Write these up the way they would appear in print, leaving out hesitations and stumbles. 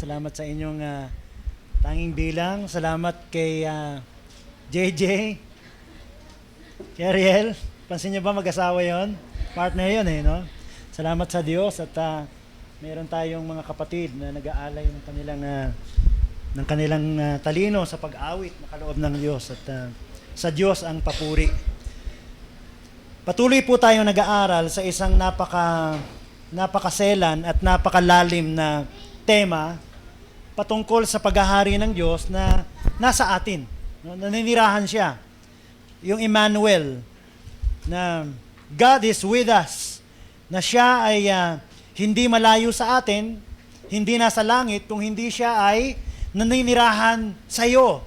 Salamat sa inyong tanging bilang. Salamat kay JJ, Ariel. Pansin niyo ba mag-asawa yon? Partner yon no? Salamat sa Diyos at meron tayong mga kapatid na nag-aalay ng kanilang talino sa pag-awit na kaloob ng Diyos at sa Diyos ang papuri. Patuloy po tayong nag-aaral sa isang napakaselan at napakalalim na tema patungkol sa paghahari ng Diyos na nasa atin. No? Naninirahan siya. Yung Emmanuel, na God is with us, na siya ay hindi malayo sa atin, hindi nasa langit, kung hindi siya ay naninirahan sa iyo.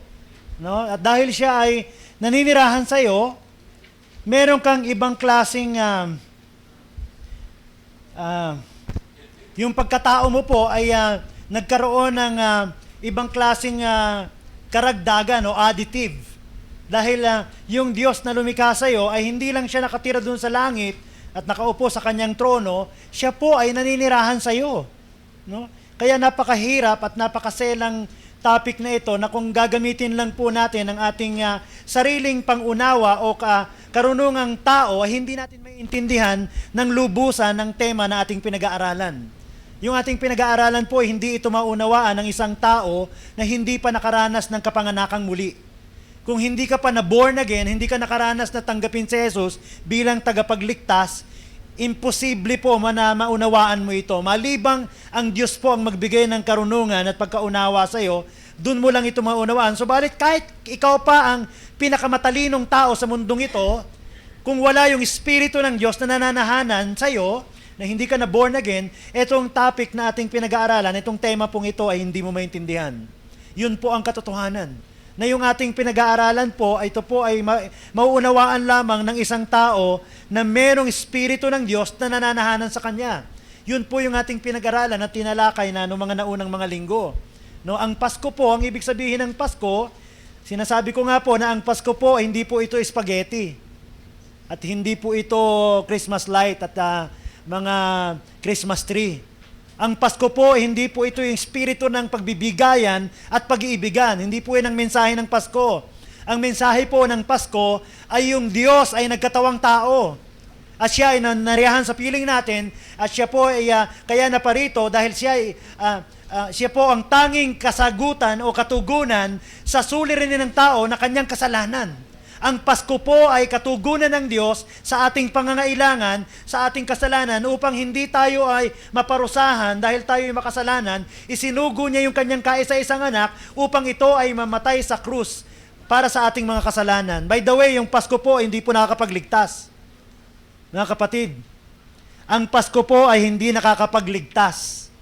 No? At dahil siya ay naninirahan sa iyo, meron kang ibang klaseng yung pagkatao mo po ay nagkaroon ng ibang klaseng karagdagan o additive. Dahil yung Diyos na lumikha sa iyo ay hindi lang siya nakatira doon sa langit at nakaupo sa kanyang trono, siya po ay naninirahan sa iyo. No? Kaya napakahirap at napakaselang topic na ito na kung gagamitin lang po natin ang ating sariling pangunawa o karunungang tao, ay hindi natin maiintindihan ng lubusan ng tema na ating pinag-aaralan. Yung ating pinag-aaralan po, hindi ito maunawaan ng isang tao na hindi pa nakaranas ng kapanganakang muli. Kung hindi ka pa na born again, hindi ka nakaranas na tanggapin si Jesus bilang tagapagligtas, imposible po na maunawaan mo ito. Malibang ang Diyos po ang magbigay ng karunungan at pagkaunawa sa iyo, dun mo lang ito maunawaan. Subalit kahit ikaw pa ang pinakamatalinong tao sa mundong ito, kung wala yung Espiritu ng Diyos na nananahanan sa iyo, na hindi ka na born again, itong topic na ating pinag-aaralan, itong tema pong ito ay hindi mo maintindihan. Yun po ang katotohanan. Na yung ating pinag-aaralan po, ito po ay mauunawaan lamang ng isang tao na merong Espiritu ng Diyos na nananahanan sa Kanya. Yun po yung ating pinag-aralan at tinalakay na noong mga naunang mga linggo. No, ang Pasko po, ang ibig sabihin ng Pasko, sinasabi ko nga po na ang Pasko po, hindi po ito spaghetti. At hindi po ito Christmas light at mga Christmas tree. Ang Pasko po, hindi po ito yung espiritu ng pagbibigayan at pag-iibigan. Hindi po yan ang mensahe ng Pasko. Ang mensahe po ng Pasko ay yung Diyos ay nagkatawang tao. At siya ay nariyahan sa piling natin at siya po ay kaya naparito dahil siya po ang tanging kasagutan o katugunan sa suliranin ng tao na kanyang kasalanan. Ang Pasko po ay katugunan ng Diyos sa ating pangangailangan, sa ating kasalanan, upang hindi tayo ay maparusahan dahil tayo ay makasalanan. Isinugo niya yung kanyang kaisa-isang anak upang ito ay mamatay sa krus para sa ating mga kasalanan. By the way, yung Pasko po hindi po nakakapagligtas. Mga kapatid, ang Pasko po ay hindi nakakapagligtas.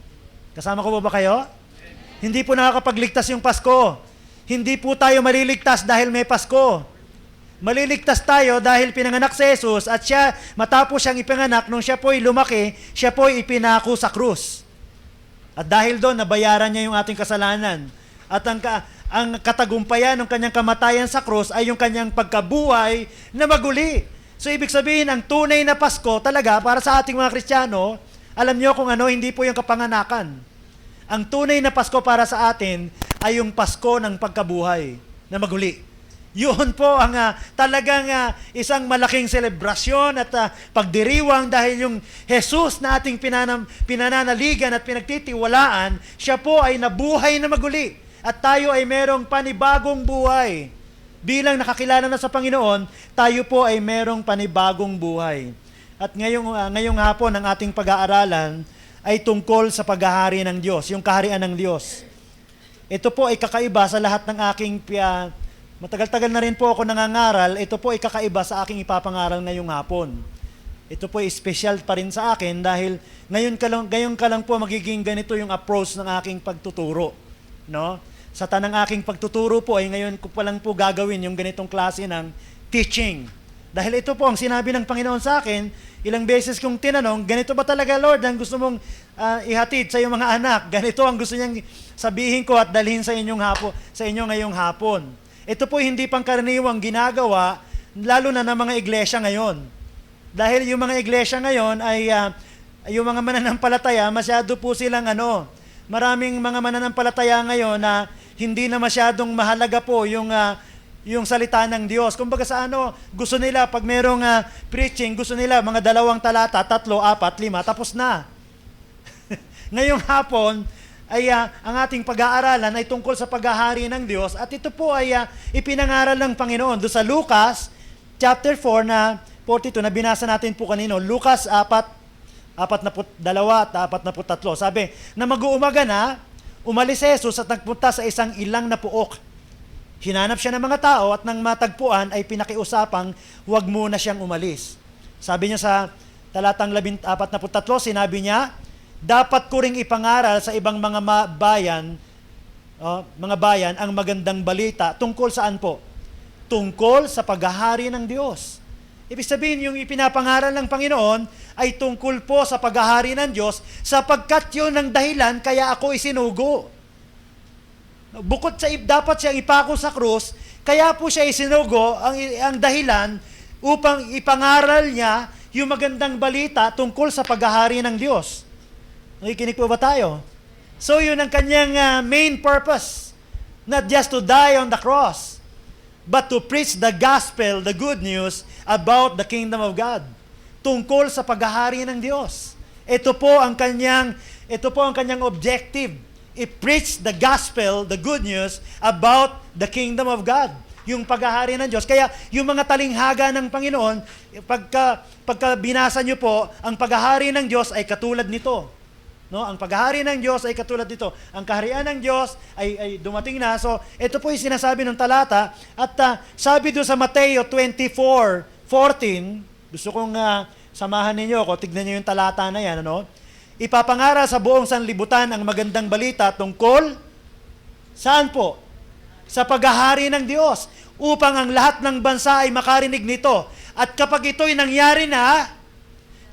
Kasama ko ba kayo? Hindi po nakakapagligtas yung Pasko. Hindi po tayo maliligtas dahil may Pasko. Maliligtas tayo dahil pinanganak si Jesus at siya, matapos siyang ipinanganak, nung siya po'y lumaki, siya po'y ipinako sa krus. At dahil doon, nabayaran niya yung ating kasalanan. At ang katagumpayan ng kanyang kamatayan sa krus ay yung kanyang pagkabuhay na maguli. So ibig sabihin, ang tunay na Pasko talaga para sa ating mga Kristiyano, alam niyo kung ano, hindi po yung kapanganakan. Ang tunay na Pasko para sa atin ay yung Pasko ng pagkabuhay na maguli. Yun po ang talagang isang malaking selebrasyon at pagdiriwang dahil yung Jesus na ating pinananaligan at pinagtitiwalaan, siya po ay nabuhay na maguli. At tayo ay merong panibagong buhay. Bilang nakakilala na sa Panginoon, tayo po ay merong panibagong buhay. At ngayong hapon ang ating pag-aaralan ay tungkol sa paghahari ng Diyos, yung kaharian ng Diyos. Ito po ay kakaiba sa lahat ng aking matagal-tagal na rin po ako nangangaral, ito po ay kakaiba sa aking ipapangaral ngayong hapon. Ito po ay special pa rin sa akin dahil ngayon ka lang po magiging ganito yung approach ng aking pagtuturo. No? Sa tanang aking pagtuturo po ay ngayon ko pa lang po gagawin yung ganitong klase ng teaching. Dahil ito po ang sinabi ng Panginoon sa akin, ilang beses kong tinanong, ganito ba talaga Lord ang gusto mong ihatid sa iyong mga anak? Ganito ang gusto niyang sabihin ko at dalhin sa inyo ngayong hapon. Ito po hindi pangkaraniwang ginagawa, lalo na ng mga iglesia ngayon. Dahil yung mga iglesia ngayon ay, yung mga mananampalataya, masyado po silang maraming mga mananampalataya ngayon na hindi na masyadong mahalaga po yung salita ng Diyos. Kumbaga sa gusto nila pag merong preaching, gusto nila mga 2 talata, 3, 4, 5, tapos na. Ngayong hapon, ay ang ating pag-aaralan ay tungkol sa paghahari ng Diyos at ito po ay ipinangaral ng Panginoon. Doon sa Lucas chapter 4 na 42 na binasa natin po kanino, Lucas 4:42 at 43. Sabi, na mag-uumaga na, umalis si Jesus at nagpunta sa isang ilang na puok. Hinanap siya ng mga tao at nang matagpuan ay pinakiusapang huwag muna siyang umalis. Sabi niya sa talatang 43, sinabi niya, dapat ko ring ipangaral sa ibang mga bayan ang magandang balita. Tungkol saan po? Tungkol sa paghahari ng Diyos. Ibig sabihin, yung ipinapangaral ng Panginoon ay tungkol po sa paghahari ng Diyos sapagkat yun ang dahilan kaya ako isinugo. Bukod sa dapat siyang ipako sa krus, kaya po siya isinugo ang dahilan upang ipangaral niya yung magandang balita tungkol sa paghahari ng Diyos. Nakikinig po ba tayo? So yun ang kanyang main purpose. Not just to die on the cross, but to preach the gospel, the good news about the kingdom of God. Tungkol sa paghahari ng Diyos. Ito po ang kanyang objective. I-preach the gospel, the good news about the kingdom of God. Yung paghahari ng Diyos. Kaya yung mga talinghaga ng Panginoon, pagka binasa nyo po, ang paghahari ng Diyos ay katulad nito. No, ang paghahari ng Diyos ay katulad dito. Ang kaharian ng Diyos ay dumating na. So, ito po yung sinasabi ng talata. At sabi doon sa Mateo 24:14, gusto kong samahan ninyo ako, tignan niyo yung talata na yan. Ipapangaral sa buong sanlibutan ang magandang balita tungkol, saan po? Sa paghahari ng Diyos. Upang ang lahat ng bansa ay makarinig nito. At kapag ito'y nangyari na,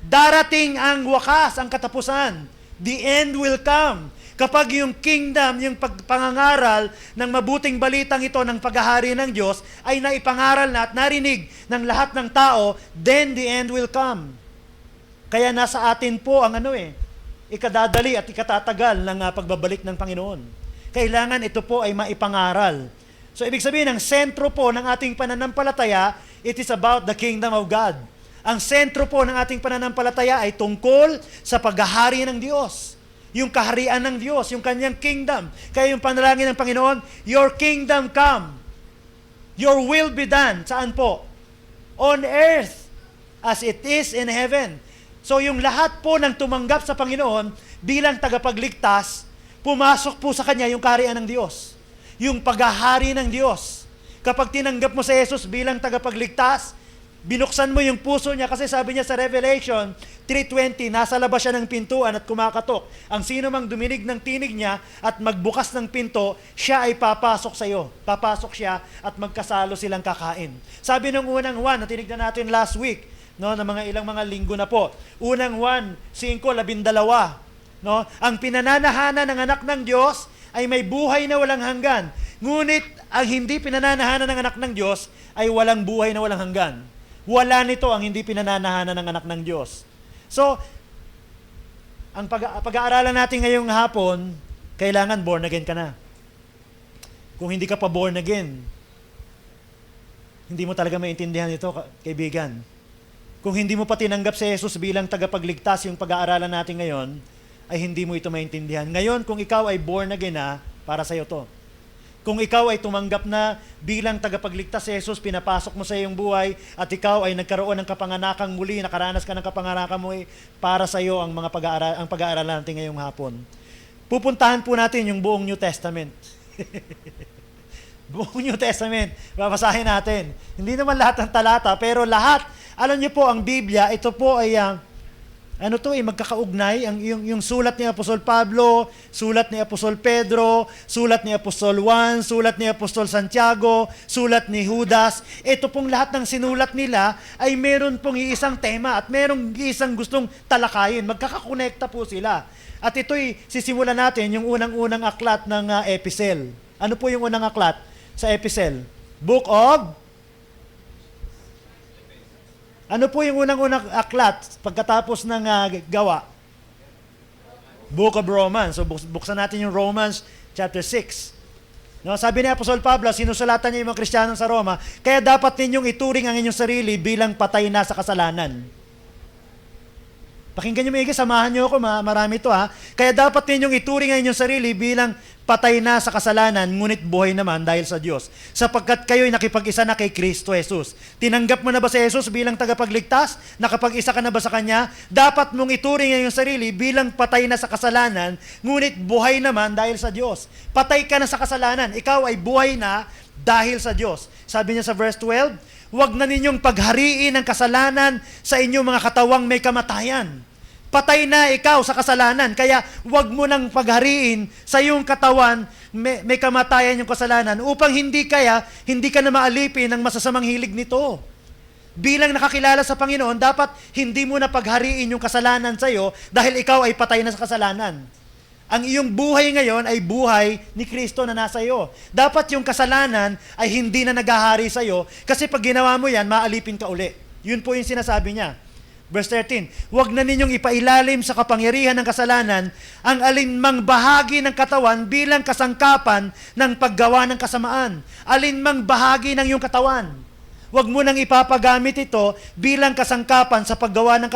darating ang wakas, ang katapusan. The end will come. Kapag yung kingdom, yung pangangaral ng mabuting balitang ito ng paghahari ng Diyos ay naipangaral na at narinig ng lahat ng tao, then the end will come. Kaya nasa atin po ang ikadadali at ikatatagal ng pagbabalik ng Panginoon. Kailangan ito po ay maipangaral. So ibig sabihin, ang sentro po ng ating pananampalataya, it is about the kingdom of God. Ang sentro po ng ating pananampalataya ay tungkol sa paghahari ng Diyos. Yung kaharian ng Diyos, yung kanyang kingdom. Kaya yung panalangin ng Panginoon, your kingdom come. Your will be done. Saan po? On earth as it is in heaven. So yung lahat po ng tumanggap sa Panginoon bilang tagapagligtas, pumasok po sa Kanya yung kaharian ng Diyos. Yung paghahari ng Diyos. Kapag tinanggap mo si Jesus bilang tagapagligtas, binuksan mo yung puso niya kasi sabi niya sa Revelation 3:20, nasa labas siya ng pintuan at kumakatok. Ang sino mang duminig ng tinig niya at magbukas ng pinto, siya ay papasok sa iyo. Papasok siya at magkasalo silang kakain. Sabi ng unang Juan, na tinignan natin last week, na mga ilang mga linggo na po. Unang Juan 5:12, ang pinananahanan ng anak ng Diyos ay may buhay na walang hanggan. Ngunit ang hindi pinananahanan ng anak ng Diyos ay walang buhay na walang hanggan. Wala nito ang hindi pinananahanan ng anak ng Diyos. So, ang pag-aaralan natin ngayong hapon, kailangan born again ka na. Kung hindi ka pa born again, hindi mo talaga maintindihan ito, kaibigan. Kung hindi mo pa tinanggap si Jesus bilang tagapagligtas, yung pag-aaralan natin ngayon, ay hindi mo ito maintindihan. Ngayon, kung ikaw ay born again na, para sa'yo to. Kung ikaw ay tumanggap na bilang tagapagligtas si Jesus, pinapasok mo sa iyong buhay, at ikaw ay nagkaroon ng kapanganakang muli, nakaranas ka ng kapanganakang muli, para sa iyo ang pag-aaralan natin ngayong hapon. Pupuntahan po natin yung buong New Testament. Buong New Testament, babasahin natin. Hindi naman lahat ng talata, pero lahat, alam niyo po, ang Biblia, ito po ay magkakaugnay, yung sulat ni Apostol Pablo, sulat ni Apostol Pedro, sulat ni Apostol Juan, sulat ni Apostol Santiago, sulat ni Judas. Ito pong lahat ng sinulat nila ay meron pong iisang tema at merong isang gustong talakayin. Magkakakonekta po sila. At ito'y sisimulan natin yung unang-unang aklat ng epistle. Ano po yung unang aklat sa epistle? Book of... Ano po yung unang-unang aklat pagkatapos ng gawa? Book of Romans. So buksan natin yung Romans chapter 6. No, sabi ni Apostol Pablo, sinusulatan niya yung mga Kristiyano sa Roma, kaya dapat ninyong ituring ang inyong sarili bilang patay na sa kasalanan. Pakinggan niyo maigi, samahan niyo ako, marami ito ha. Kaya dapat ninyong ituring ang inyong sarili bilang patay na sa kasalanan, ngunit buhay naman dahil sa Diyos. Sapagkat kayo'y nakipag-isa na kay Kristo Jesus. Tinanggap mo na ba si Jesus bilang tagapagligtas? Nakapag-isa ka na ba sa Kanya? Dapat mong ituring ang iyong sarili bilang patay na sa kasalanan, ngunit buhay naman dahil sa Diyos. Patay ka na sa kasalanan, ikaw ay buhay na dahil sa Diyos. Sabi niya sa verse 12, huwag na ninyong paghariin ang kasalanan sa inyong mga katawang may kamatayan. Patay na ikaw sa kasalanan, kaya huwag mo nang paghariin sa iyong katawan, may kamatayan yung kasalanan, upang hindi ka na maalipin ng masasamang hilig nito. Bilang nakakilala sa Panginoon, dapat hindi mo na paghariin yung kasalanan sa iyo dahil ikaw ay patay na sa kasalanan. Ang iyong buhay ngayon ay buhay ni Kristo na nasa iyo. Dapat yung kasalanan ay hindi na naghahari sa iyo, kasi pag ginawa mo yan, maalipin ka uli. Yun po yung sinasabi niya. Verse 13, huwag na ninyong ipailalim sa kapangyarihan ng kasalanan ang alinmang bahagi ng katawan bilang kasangkapan ng paggawa ng kasamaan. Alinmang bahagi ng iyong katawan. Huwag mo nang ipapagamit ito bilang kasangkapan sa paggawa ng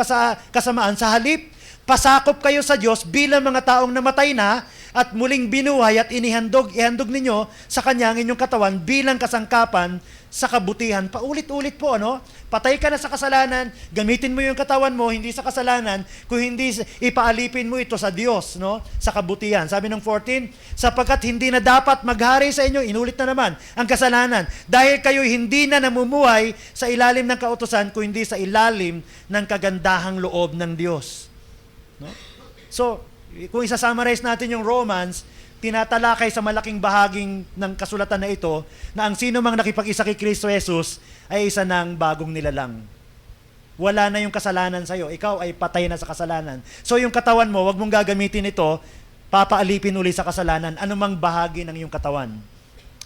kasamaan. Sa halip, pasakop kayo sa Diyos bilang mga taong namatay na at muling binuhay at ihandog ninyo sa Kanya ang inyong katawan bilang kasangkapan sa kabutihan. Paulit-ulit po, ano? Patay ka na sa kasalanan, gamitin mo yung katawan mo, hindi sa kasalanan, kung hindi ipaalipin mo ito sa Diyos, no? Sa kabutihan. Sabi ng 14, sapagkat hindi na dapat maghari sa inyo, inulit na naman, ang kasalanan, dahil kayo hindi na namumuhay sa ilalim ng kautusan, kung hindi sa ilalim ng kagandahang loob ng Diyos. No? So, kung isa-summarize natin yung Romans, tinatalakay sa malaking bahaging ng kasulatan na ito na ang sino mang nakipag-isa kay Kristo Jesus ay isa ng bagong nilalang. Wala na yung kasalanan sa'yo. Ikaw ay patay na sa kasalanan. So yung katawan mo, wag mong gagamitin ito, papaalipin uli sa kasalanan. Anumang bahagi ng iyong katawan.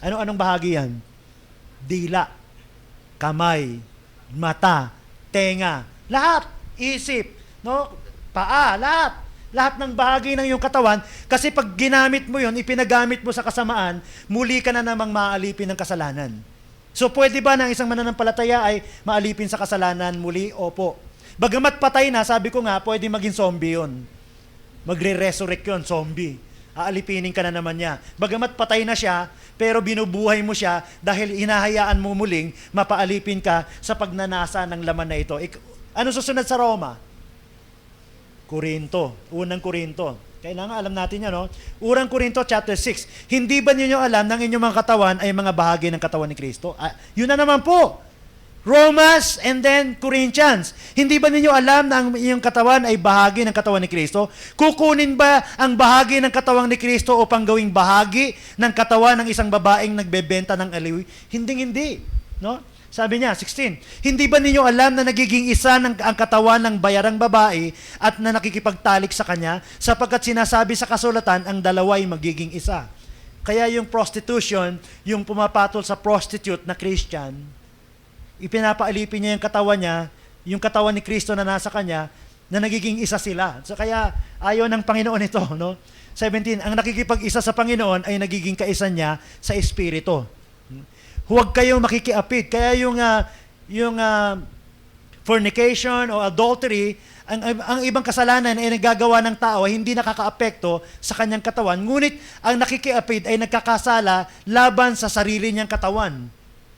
Anong bahagi yan? Dila, kamay, mata, tenga, lahat, isip, no? Paa, lahat. Lahat ng bahagi ng iyong katawan, kasi pag ginamit mo yon, ipinagamit mo sa kasamaan, muli ka na namang maalipin ng kasalanan. So pwede ba na ang isang mananampalataya ay maalipin sa kasalanan muli? Opo. Bagamat patay na, sabi ko nga, pwede maging zombie yun. Magre-resurrect yun, zombie. Aalipinin ka na naman niya. Bagamat patay na siya, pero binubuhay mo siya dahil hinahayaan mo muling mapaalipin ka sa pagnanasa ng laman na ito. Ano susunod sa Roma? Unang Korinto. Kailangan alam natin yan, no? Unang Korinto chapter 6. Hindi ba niyo alam na ang inyong mga katawan ay mga bahagi ng katawan ni Kristo? Yun na naman po. Romans and then Corinthians. Hindi ba ninyo alam na ang inyong katawan ay bahagi ng katawan ni Kristo? Kukunin ba ang bahagi ng katawan ni Kristo upang gawing bahagi ng katawan ng isang babaeng nagbebenta ng aliwi? Hindi. No? Sabi niya, 16, hindi ba ninyo alam na nagiging isa ang katawan ng bayarang babae at na nakikipagtalik sa kanya, sapagkat sinasabi sa kasulatan, ang dalawa'y magiging isa. Kaya yung prostitution, yung pumapatol sa prostitute na Christian, ipinapaalipin niya yung katawan ni Kristo na nasa kanya, na nagiging isa sila. So kaya ayaw ng Panginoon ito, no? 17, ang nakikipag-isa sa Panginoon ay nagiging kaisa niya sa Espiritu. Huwag kayong makikiapid. Kaya yung fornication o adultery, ang ibang kasalanan ay nagagawa ng tao ay hindi nakakaapekto sa kanyang katawan. Ngunit ang nakikiapid ay nagkakasala laban sa sarili niyang katawan.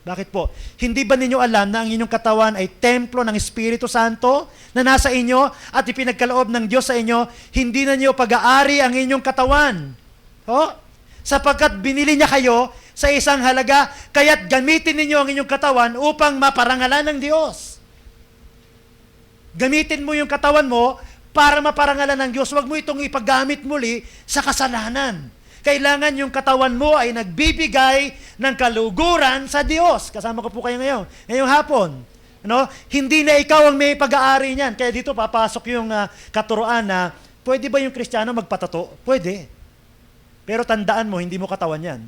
Bakit po? Hindi ba ninyo alam na ang inyong katawan ay templo ng Espiritu Santo na nasa inyo at ipinagkaloob ng Diyos sa inyo? Hindi na niyo pag-aari ang inyong katawan. Sapagkat binili niya kayo sa isang halaga, kaya't gamitin ninyo ang inyong katawan upang maparangalan ng Diyos. Gamitin mo yung katawan mo para maparangalan ng Diyos. Huwag mo itong ipagamit muli sa kasalanan. Kailangan yung katawan mo ay nagbibigay ng kaluguran sa Diyos. Kasama ko po kayo ngayong hapon. No? Hindi na ikaw ang may pag-aari niyan. Kaya dito papasok yung katuroan na, pwede ba yung Kristiyano magpatato? Pwede. Pero tandaan mo, hindi mo katawan yan.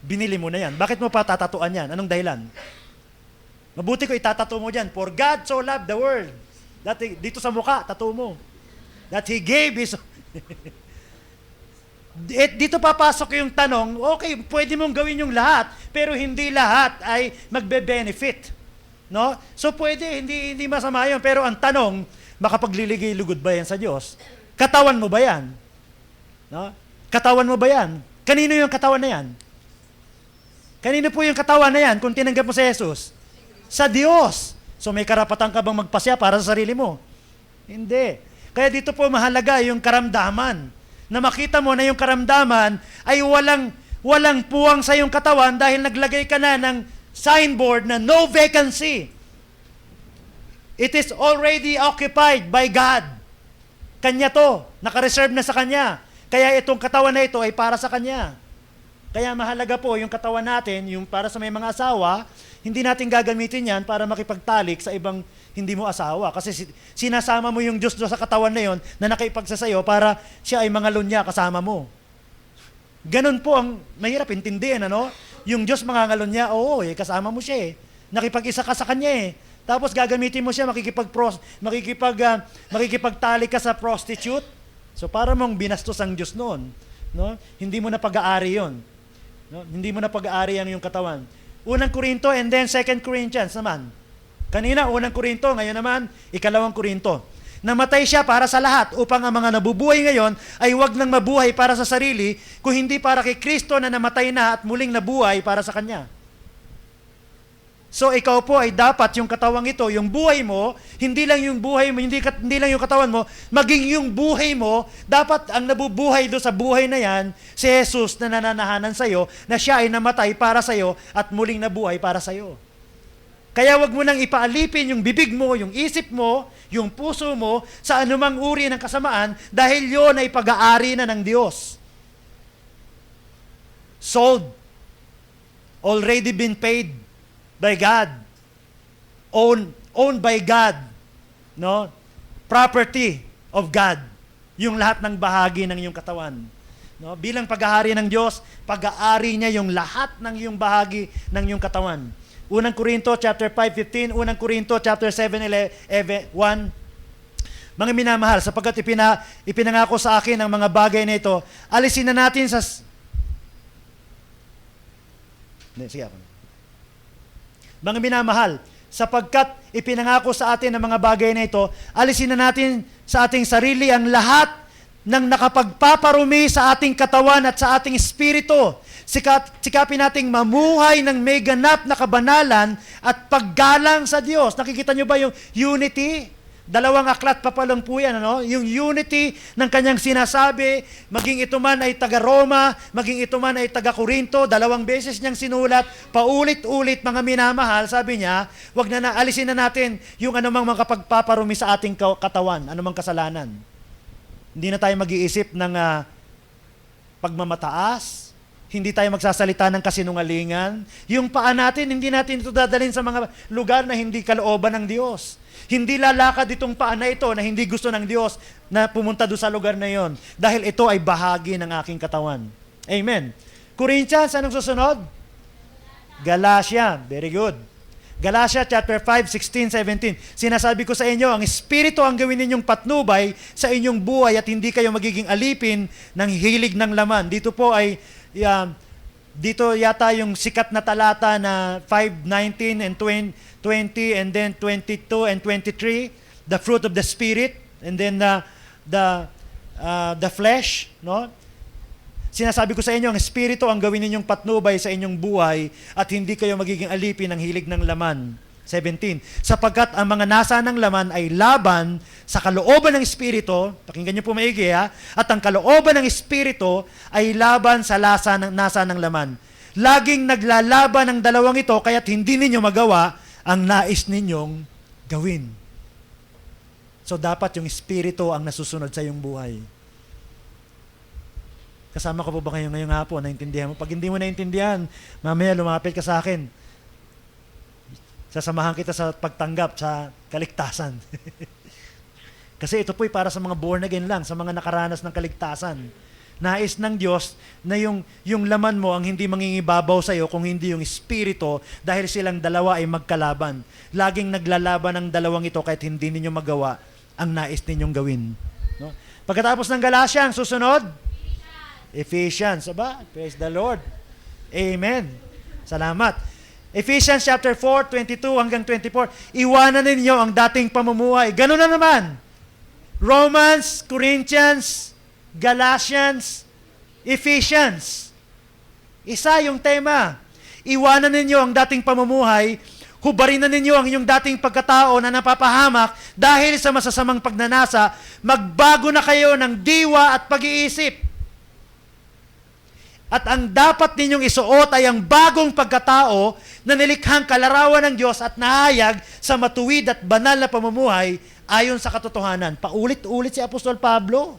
Binili mo na yan. Bakit mo pa tatatuan yan? Anong dahilan? Mabuti ko itatato mo dyan. For God so loved the world. Dito sa mukha, tato mo. That He gave His Dito papasok yung tanong, okay, pwede mong gawin yung lahat, pero hindi lahat ay magbe-benefit. No? So pwede, hindi masama yun. Pero ang tanong, makapagliligay-lugod ba yan sa Diyos? Katawan mo ba yan? No? Katawan mo ba yan? Kanino yung katawan na yan? Kanino po yung katawan na yan kung tinanggap mo si Jesus? Sa Diyos. So may karapatan ka bang magpasya para sa sarili mo? Hindi. Kaya dito po mahalaga yung karamdaman. Na makita mo na yung karamdaman ay walang puwang sa iyong katawan dahil naglagay ka na ng signboard na no vacancy. It is already occupied by God. Kanya to. Naka-reserve na sa Kanya. Kaya itong katawan na ito ay para sa Kanya. Kaya mahalaga po yung katawan natin, yung para sa may mga asawa, hindi natin gagamitin yan para makipagtalik sa ibang hindi mo asawa. Kasi sinasama mo yung Diyos sa katawan na yon na nakipagsasayo para siya ay mga lunya kasama mo. Ganon po ang mahirap intindihin, ano? Yung Diyos mga ngalunya, oo, kasama mo siya eh. Nakipag-isa ka sa Kanya eh. Tapos gagamitin mo siya, makikipagtali ka sa prostitute. So para mong binastos ang Diyos noon. No? Hindi mo na pag-aari yon. No? Hindi mo na pag-aari ang iyong katawan. Unang Korinto and then 2 Corinthians naman. Kanina, unang Korinto, ngayon naman, 2 Korinto. Namatay siya para sa lahat upang ang mga nabubuhay ngayon ay huwag nang mabuhay para sa sarili, kung hindi para kay Kristo na namatay na at muling nabuhay para sa Kanya. So ikaw po ay dapat yung katawang ito, yung buhay mo, hindi lang yung buhay mo, hindi lang yung katawan mo, maging yung buhay mo, dapat ang nabubuhay do sa buhay na yan, si Jesus na nananahanan sa iyo, na siya ay namatay para sa iyo at muling nabuhay para sa iyo. Kaya wag mo nang ipaalipin yung bibig mo, yung isip mo, yung puso mo sa anumang uri ng kasamaan dahil yon ay pag-aari na ng Diyos. Sold. Already been paid by God. Owned by God. No? Property of God. Yung lahat ng bahagi ng iyong katawan. No? Bilang pag-aari ng Diyos, pag-aari niya yung lahat ng iyong bahagi ng iyong katawan. Unang Korinto chapter 5:15, Unang Korinto chapter 7:1. Mga minamahal, sapagkat ipinangako sa akin ang mga bagay na ito, alisin na natin sa Sige ako. Mga minamahal, sapagkat ipinangako sa atin ang mga bagay na ito, alisin na natin sa ating sarili ang lahat ng nakapagpaparumi sa ating katawan at sa ating espiritu. Sikapin nating mamuhay ng may ganap na kabanalan at paggalang sa Diyos. Nakikita nyo ba yung unity? Dalawang aklat pa palang po yan, ano? Yung unity ng kanyang sinasabi, maging ito man ay taga-Roma, maging ito man ay taga-Korinto, 2 beses niyang sinulat, paulit-ulit mga minamahal, sabi niya, wag na alisin na natin yung anumang mga pagpaparumi sa ating katawan, anumang kasalanan. Hindi na tayo mag-iisip ng pagmamataas, hindi tayo magsasalita ng kasinungalingan. Yung paa natin, hindi natin ito dadalhin sa mga lugar na hindi kalooban ng Diyos. Hindi lalakad itong paa na ito na hindi gusto ng Diyos na pumunta doon sa lugar na yon. Dahil ito ay bahagi ng aking katawan. Amen. Corinthians, anong susunod? Galatia. Very good. Galatia chapter 5, 16, 17. Sinasabi ko sa inyo, ang Espiritu ang gawin ninyong patnubay sa inyong buhay at hindi kayo magiging alipin ng hilig ng laman. Dito po ay, dito yata yung sikat na talata na 5, 19, and 20, and then 22 and 23, the fruit of the Spirit, and then the flesh, no? Sinasabi ko sa inyo, ang Espiritu ang gawin ninyong patnubay sa inyong buhay at hindi kayo magiging alipin ng hilig ng laman. 17. Sapagkat ang mga nasa ng laman ay laban sa kalooban ng Espiritu, pakinggan niyo po maigi ha, at ang kalooban ng Espiritu ay laban sa nasa ng laman. Laging naglalaban ang dalawang ito kaya't hindi ninyo magawa ang nais ninyong gawin. So dapat yung Espiritu ang nasusunod sa iyong buhay. Kasama ko po ba kayo ngayong hapon? Naintindihan mo? Pag hindi mo naintindihan, mamaya lumapit ka sa akin. Sasamahan kita sa pagtanggap sa kaligtasan. Kasi ito po'y para sa mga born again lang, sa mga nakaranas ng kaligtasan. Nais ng Diyos na yung laman mo ang hindi mangingibabaw sa iyo kung hindi yung Espiritu dahil silang dalawa ay magkalaban. Laging naglalaban ang dalawang ito kahit hindi ninyo magawa ang nais ninyong gawin. No? Pagkatapos ng Galatians, susunod? Ephesians. Aba, praise the Lord. Amen. Salamat. Ephesians chapter 4, 22 hanggang 24. Iwanan ninyo ang dating pamumuhay. Ganun na naman. Romans, Corinthians, Galatians, Ephesians. Isa yung tema. Iwanan ninyo ang dating pamumuhay. Hubarin na ninyo ang inyong dating pagkatao na napapahamak dahil sa masasamang pagnanasa. Magbago na kayo ng diwa at pag-iisip. At ang dapat ninyong isuot ay ang bagong pagkatao na nilikhang kalarawan ng Diyos at nahayag sa matuwid at banal na pamumuhay ayon sa katotohanan. Paulit-ulit si Apostol Pablo.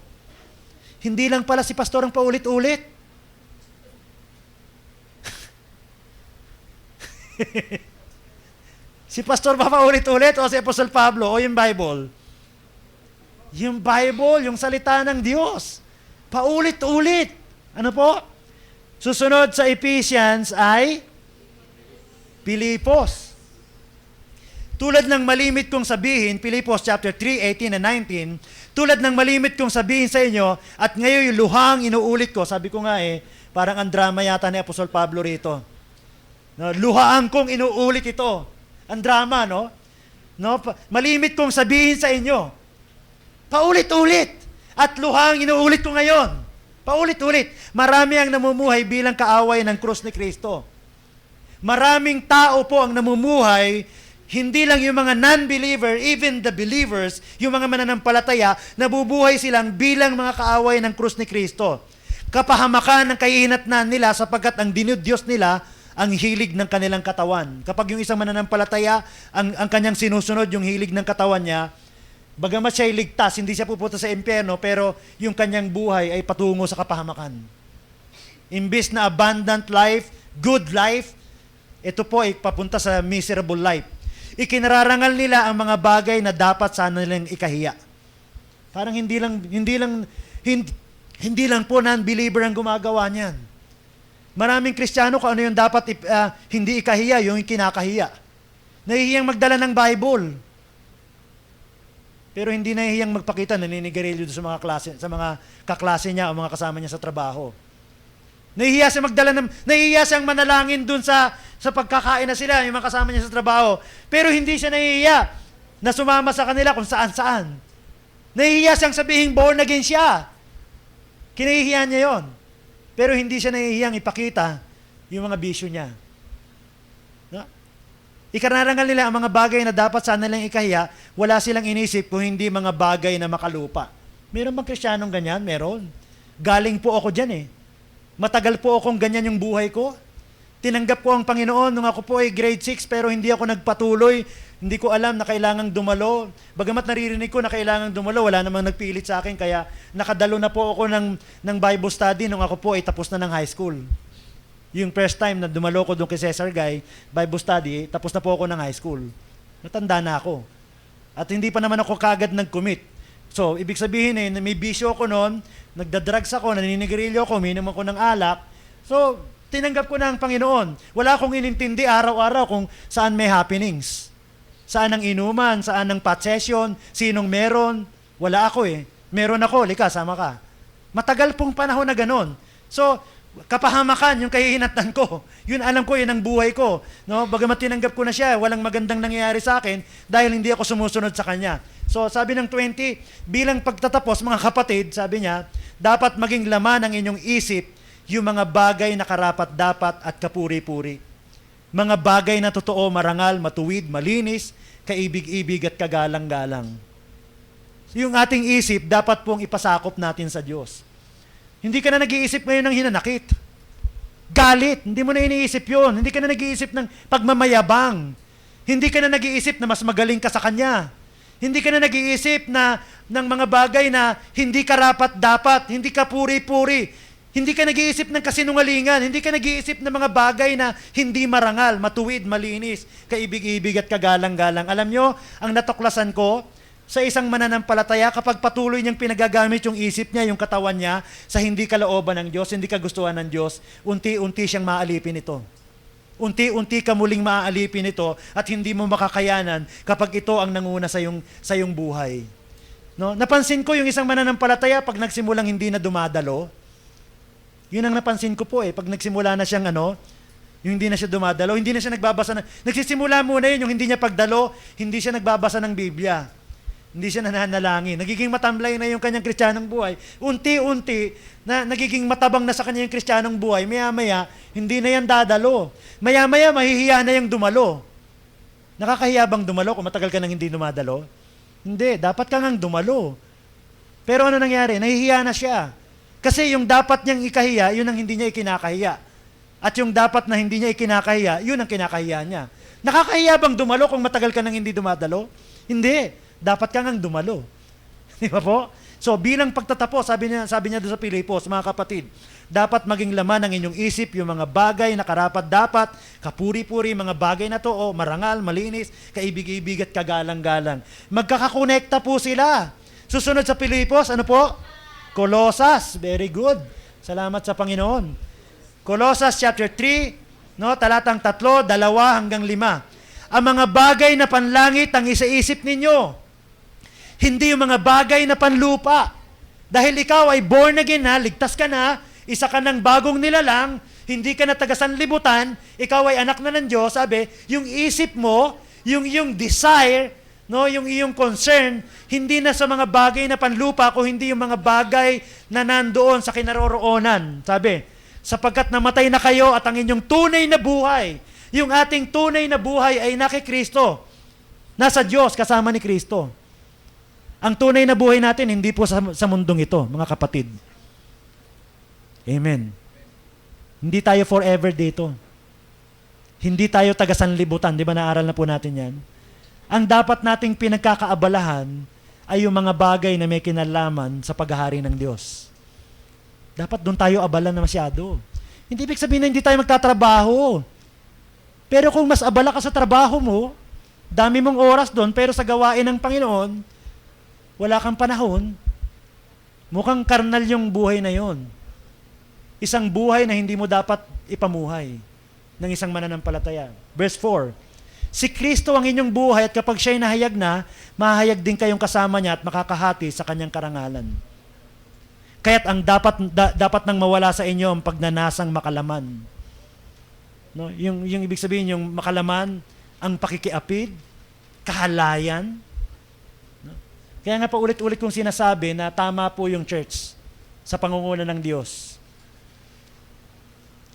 Hindi lang pala si pastor ang paulit-ulit. Si pastor ba paulit-ulit o si Apostol Pablo o yung Bible? Yung Bible, yung salita ng Diyos. Paulit-ulit. Ano po? Susunod sa Ephesians ay Pilipos. Tulad ng malimit kong sabihin, Pilipos chapter 3, 18 and 19, tulad ng malimit kong sabihin sa inyo, at ngayon luhang inuulit ko, sabi ko nga parang ang drama yata ni Apostol Pablo rito. No, luhaan kong inuulit ito. Ang drama, no? Malimit kong sabihin sa inyo, paulit-ulit, at luhang inuulit ko ngayon. Paulit-ulit. Marami ang namumuhay bilang kaaway ng krus ni Kristo. Maraming tao po ang namumuhay, hindi lang yung mga non-believer, even the believers, yung mga mananampalataya, nabubuhay silang bilang mga kaaway ng krus ni Kristo. Kapahamakan ng kahihinatnan nila sapagkat ang dinudiyos nila ang hilig ng kanilang katawan. Kapag yung isang mananampalataya, ang kanyang sinusunod, yung hilig ng katawan niya, bagamat siya ay ligtas, hindi siya pupunta sa impyerno, pero yung kanyang buhay ay patungo sa kapahamakan. Imbis na abundant life, good life, ito po ay papunta sa miserable life. Ikinararangal nila ang mga bagay na dapat sana nilang ikahiya. Parang hindi lang po non-believer ang gumagawa niyan. Maraming Kristiyano kung ano yung dapat hindi ikahiya, yung kinakahiya. Nahihiyang magdala ng Bible. Pero hindi nahihiyang magpakita, naninigarilyo sa mga kaklase niya o mga kasama niya sa trabaho. Nahihiya siyang manalangin dun sa pagkakain na sila, yung mga kasama niya sa trabaho. Pero hindi siya nahihiya na sumama sa kanila kung saan-saan. Nahihiya siyang sabihin born again siya. Kinahihiyan niya yon. Pero hindi siya nahihiyang ipakita yung mga bisyo niya. No? Ikararangal nila ang mga bagay na dapat sana nilang ikahiya, wala silang inisip kung hindi mga bagay na makalupa. Meron bang Kristiyanong ganyan? Meron. Galing po ako dyan Matagal po akong ganyan yung buhay ko. Tinanggap ko ang Panginoon nung ako po ay grade 6 pero hindi ako nagpatuloy. Hindi ko alam na kailangang dumalo. Bagamat naririnig ko na kailangang dumalo, wala namang nagpilit sa akin kaya nakadalo na po ako ng Bible study nung ako po ay tapos na ng high school. Yung first time na dumalo ko doon kay Cesar Guy, Bible study, tapos na po ako ng high school. Natanda na ako. At hindi pa naman ako kagad nag-commit. So, ibig sabihin may bisyo ako noon, nagdadrugs ako, naninigarilyo ako, minom ako ng alak. So, tinanggap ko na ang Panginoon. Wala akong inintindi araw-araw kung saan may happenings. Saan ang inuman, saan ang pot session, sinong meron. Wala ako Meron ako, lika, sama ka. Matagal pong panahon na ganon. So, kapahamakan yung kahihinatnan ko. Yun alam ko, yun ang buhay ko. No? Bagamat tinanggap ko na siya, walang magandang nangyayari sa akin dahil hindi ako sumusunod sa kanya. So sabi ng 20, bilang pagtatapos mga kapatid, sabi niya, dapat maging laman ng inyong isip yung mga bagay na karapat-dapat at kapuri-puri. Mga bagay na totoo, marangal, matuwid, malinis, kaibig-ibig at kagalang-galang. Yung ating isip, dapat pong ipasakop natin sa Diyos. Hindi ka na nag-iisip ngayon ng hinanakit. Galit, hindi mo na iniisip yun. Hindi ka na nag-iisip ng pagmamayabang. Hindi ka na nag-iisip na mas magaling ka sa Kanya. Hindi ka na nag-iisip ng mga bagay na hindi karapat-dapat, hindi ka puri-puri. Hindi ka nag-iisip ng kasinungalingan. Hindi ka nag-iisip ng mga bagay na hindi marangal, matuwid, malinis, kaibig-ibig at kagalang-galang. Alam nyo, ang natuklasan ko, sa isang mananampalataya, kapag patuloy niyang pinagagamit yung isip niya, yung katawan niya, sa hindi kalooban ng Diyos, hindi kagustuhan ng Diyos, unti-unti siyang maalipin ito. Unti-unti ka muling maaalipin ito at hindi mo makakayanan kapag ito ang nanguna sa iyong buhay. No? Napansin ko yung isang mananampalataya pag nagsimulang hindi na dumadalo. Yun ang napansin ko po pag nagsimula na siyang yung hindi na siya dumadalo, hindi na siya nagbabasa nagsisimula muna yun, yung hindi niya pagdalo, hindi siya nagbabasa ng Biblia. Hindi siya nananalangin. Nagiging matamlay na yung kanyang kristyanong buhay. Unti-unti, na nagiging matabang na sa kanya yung kristyanong buhay, maya-maya, hindi na yan dadalo. Maya-maya, mahihiya na yung dumalo. Nakakahiya bang dumalo kung matagal ka nang hindi dumadalo? Hindi, dapat ka ngang dumalo. Pero ano nangyari? Nahihiya na siya. Kasi yung dapat niyang ikahiya, yun ang hindi niya ikinakahiya. At yung dapat na hindi niya ikinakahiya, yun ang kinakahiya niya. Nakakahiya bang dumalo kung matagal ka nang hindi dumadalo? Hindi. Dapat ka ngang dumalo. Di ba po? So bilang pagtatapos, sabi niya doon sa Pilipos, mga kapatid, dapat maging laman ng inyong isip yung mga bagay na karapat-dapat, kapuri-puri, mga bagay na to, marangal, malinis, kaibig-ibig at kagalang-galang. Magkakakonekta po sila. Susunod sa Pilipos, ano po? Colosas. Very good. Salamat sa Panginoon. Colosas chapter 3, talatang 3, 2 hanggang 5. Ang mga bagay na panlangit ang isaisip ninyo. Hindi yung mga bagay na panlupa. Dahil ikaw ay born again na, ligtas ka na, isa ka ng bagong nilalang, hindi ka na taga-sanlibutan, ikaw ay anak na ng Diyos, sabi, yung isip mo, yung iyong desire, yung iyong concern, hindi na sa mga bagay na panlupa, kung hindi yung mga bagay na nandoon sa kinaroroonan. Sabi, sapagkat namatay na kayo at ang inyong tunay na buhay, yung ating tunay na buhay ay naki Kristo. Nasa Diyos, kasama ni Kristo. Ang tunay na buhay natin, hindi po sa mundong ito, mga kapatid. Amen. Hindi tayo forever dito. Hindi tayo taga-sanlibutan. Di ba naaral na po natin yan? Ang dapat nating pinagkakaabalahan ay yung mga bagay na may kinalaman sa paghahari ng Diyos. Dapat doon tayo abala na masyado. Hindi ibig sabihin na hindi tayo magtatrabaho. Pero kung mas abala ka sa trabaho mo, dami mong oras doon, pero sa gawain ng Panginoon, wala kang panahon, mukhang karnal yung buhay na yon. Isang buhay na hindi mo dapat ipamuhay ng isang mananampalataya. Verse 4, si Kristo ang inyong buhay at kapag siya'y nahayag na, mahayag din kayong kasama niya at makakahati sa kanyang karangalan. Kaya't ang dapat nang mawala sa inyo ang pagnanasang makalaman. Yung ibig sabihin, yung makalaman, ang pakikiapid, kahalayan. Kaya nga pa ulit-ulit kong sinasabi na tama po yung church sa pangunguna ng Diyos.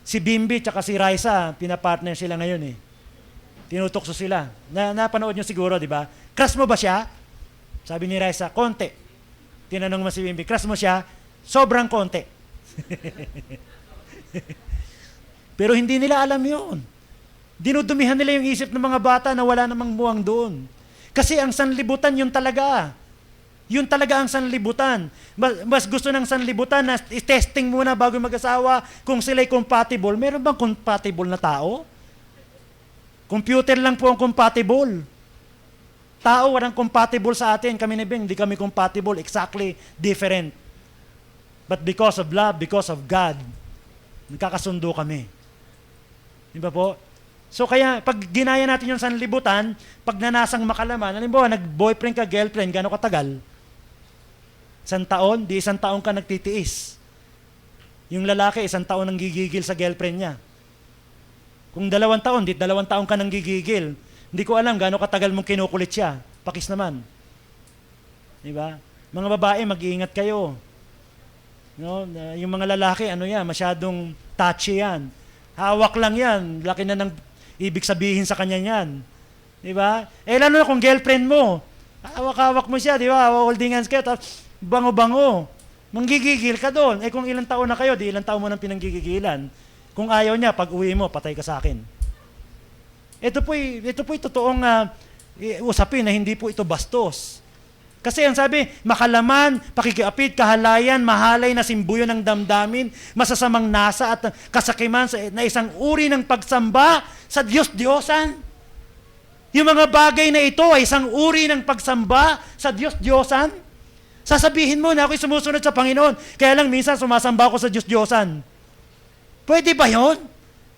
Si Bimbi at si Raisa, pinapartner sila ngayon Tinutokso sila. Napanood nyo siguro, di ba? Crush mo ba siya? Sabi ni Raisa, konti. Tinanong mo si Bimbi, crush mo siya? Sobrang konti. Pero hindi nila alam yun. Dinudumihan nila yung isip ng mga bata na wala namang buwang doon. Kasi ang sanlibutan yun talaga. Yun talaga ang sanlibutan. Mas gusto ng sanlibutan na testing muna bago mag-asawa kung sila'y compatible. Meron bang compatible na tao? Computer lang po ang compatible. Tao, walang compatible sa atin. Kami ni Ben, hindi kami compatible. Exactly different. But because of love, because of God, nagkakasundo kami. Di ba po? So kaya, pag ginaya natin yung sanlibutan, pag nanasang makalaman, halimbawa, nag-boyfriend ka, girlfriend, gano'ng katagal? 1 taon? Di 1 taon ka nagtitiis. Yung lalaki, 1 taon nang gigigil sa girlfriend niya. Kung 2 taon, di 2 taon ka nang gigigil. Hindi ko alam gano'ng katagal mong kinukulit siya. Pakis naman. Di ba? Mga babae, mag-iingat kayo. Yung mga lalaki, masyadong touchy yan. Hawak lang yan. Laki na ng ibig sabihin sa kanya yan. Di ba? Lalo na kung girlfriend mo, hawak-hawak mo siya, di ba? Holding hands kayo, tapos bango-bango. Manggigigil ka doon. Kung ilang taon na kayo, di ilang taon mo nang pinanggigigilan. Kung ayaw niya, pag uwi mo, patay ka sa akin. Ito po'y totoong usapin na hindi po ito bastos. Kasi ang sabi, makalaman, pakikiapid, kahalayan, mahalay na simbuyo ng damdamin, masasamang nasa at kasakiman na isang uri ng pagsamba sa Diyos-Diyosan. Yung mga bagay na ito ay isang uri ng pagsamba sa Diyos-Diyosan. Sasabihin mo na ako'y sumusunod sa Panginoon, kaya lang minsan sumasamba ako sa Diyos-Diyosan. Pwede ba yun?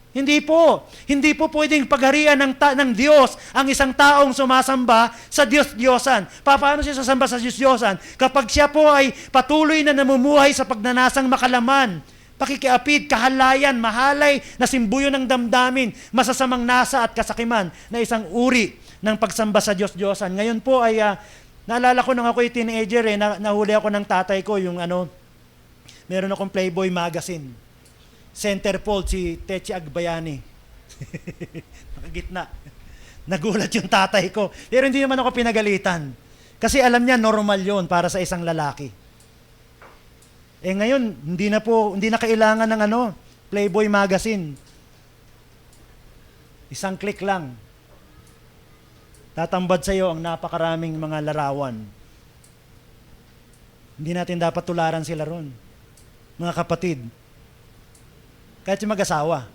Hindi po. Hindi po pwedeng pagharian ng Diyos ang isang taong sumasamba sa Diyos-Diyosan. Paano siya sasamba sa Diyos-Diyosan? Kapag siya po ay patuloy na namumuhay sa pagnanasang makalaman, pakikiapid, kahalayan, mahalay na simbuyo ng damdamin, masasamang nasa at kasakiman na isang uri ng pagsamba sa Diyos-Diyosan. Ngayon po ay, naalala ko nung ako'y teenager, nahuli ako ng tatay ko, meron akong Playboy magazine. Centerfold, si Techi Agbayani. Nakagitna. Nagulat yung tatay ko. Pero hindi naman ako pinagalitan. Kasi alam niya, normal yon para sa isang lalaki. Ngayon, hindi na kailangan ng Playboy magazine. Isang click lang. Tatambad sa iyo ang napakaraming mga larawan. Hindi natin dapat tularan sila ron. Mga kapatid, kahit yung mag-asawa.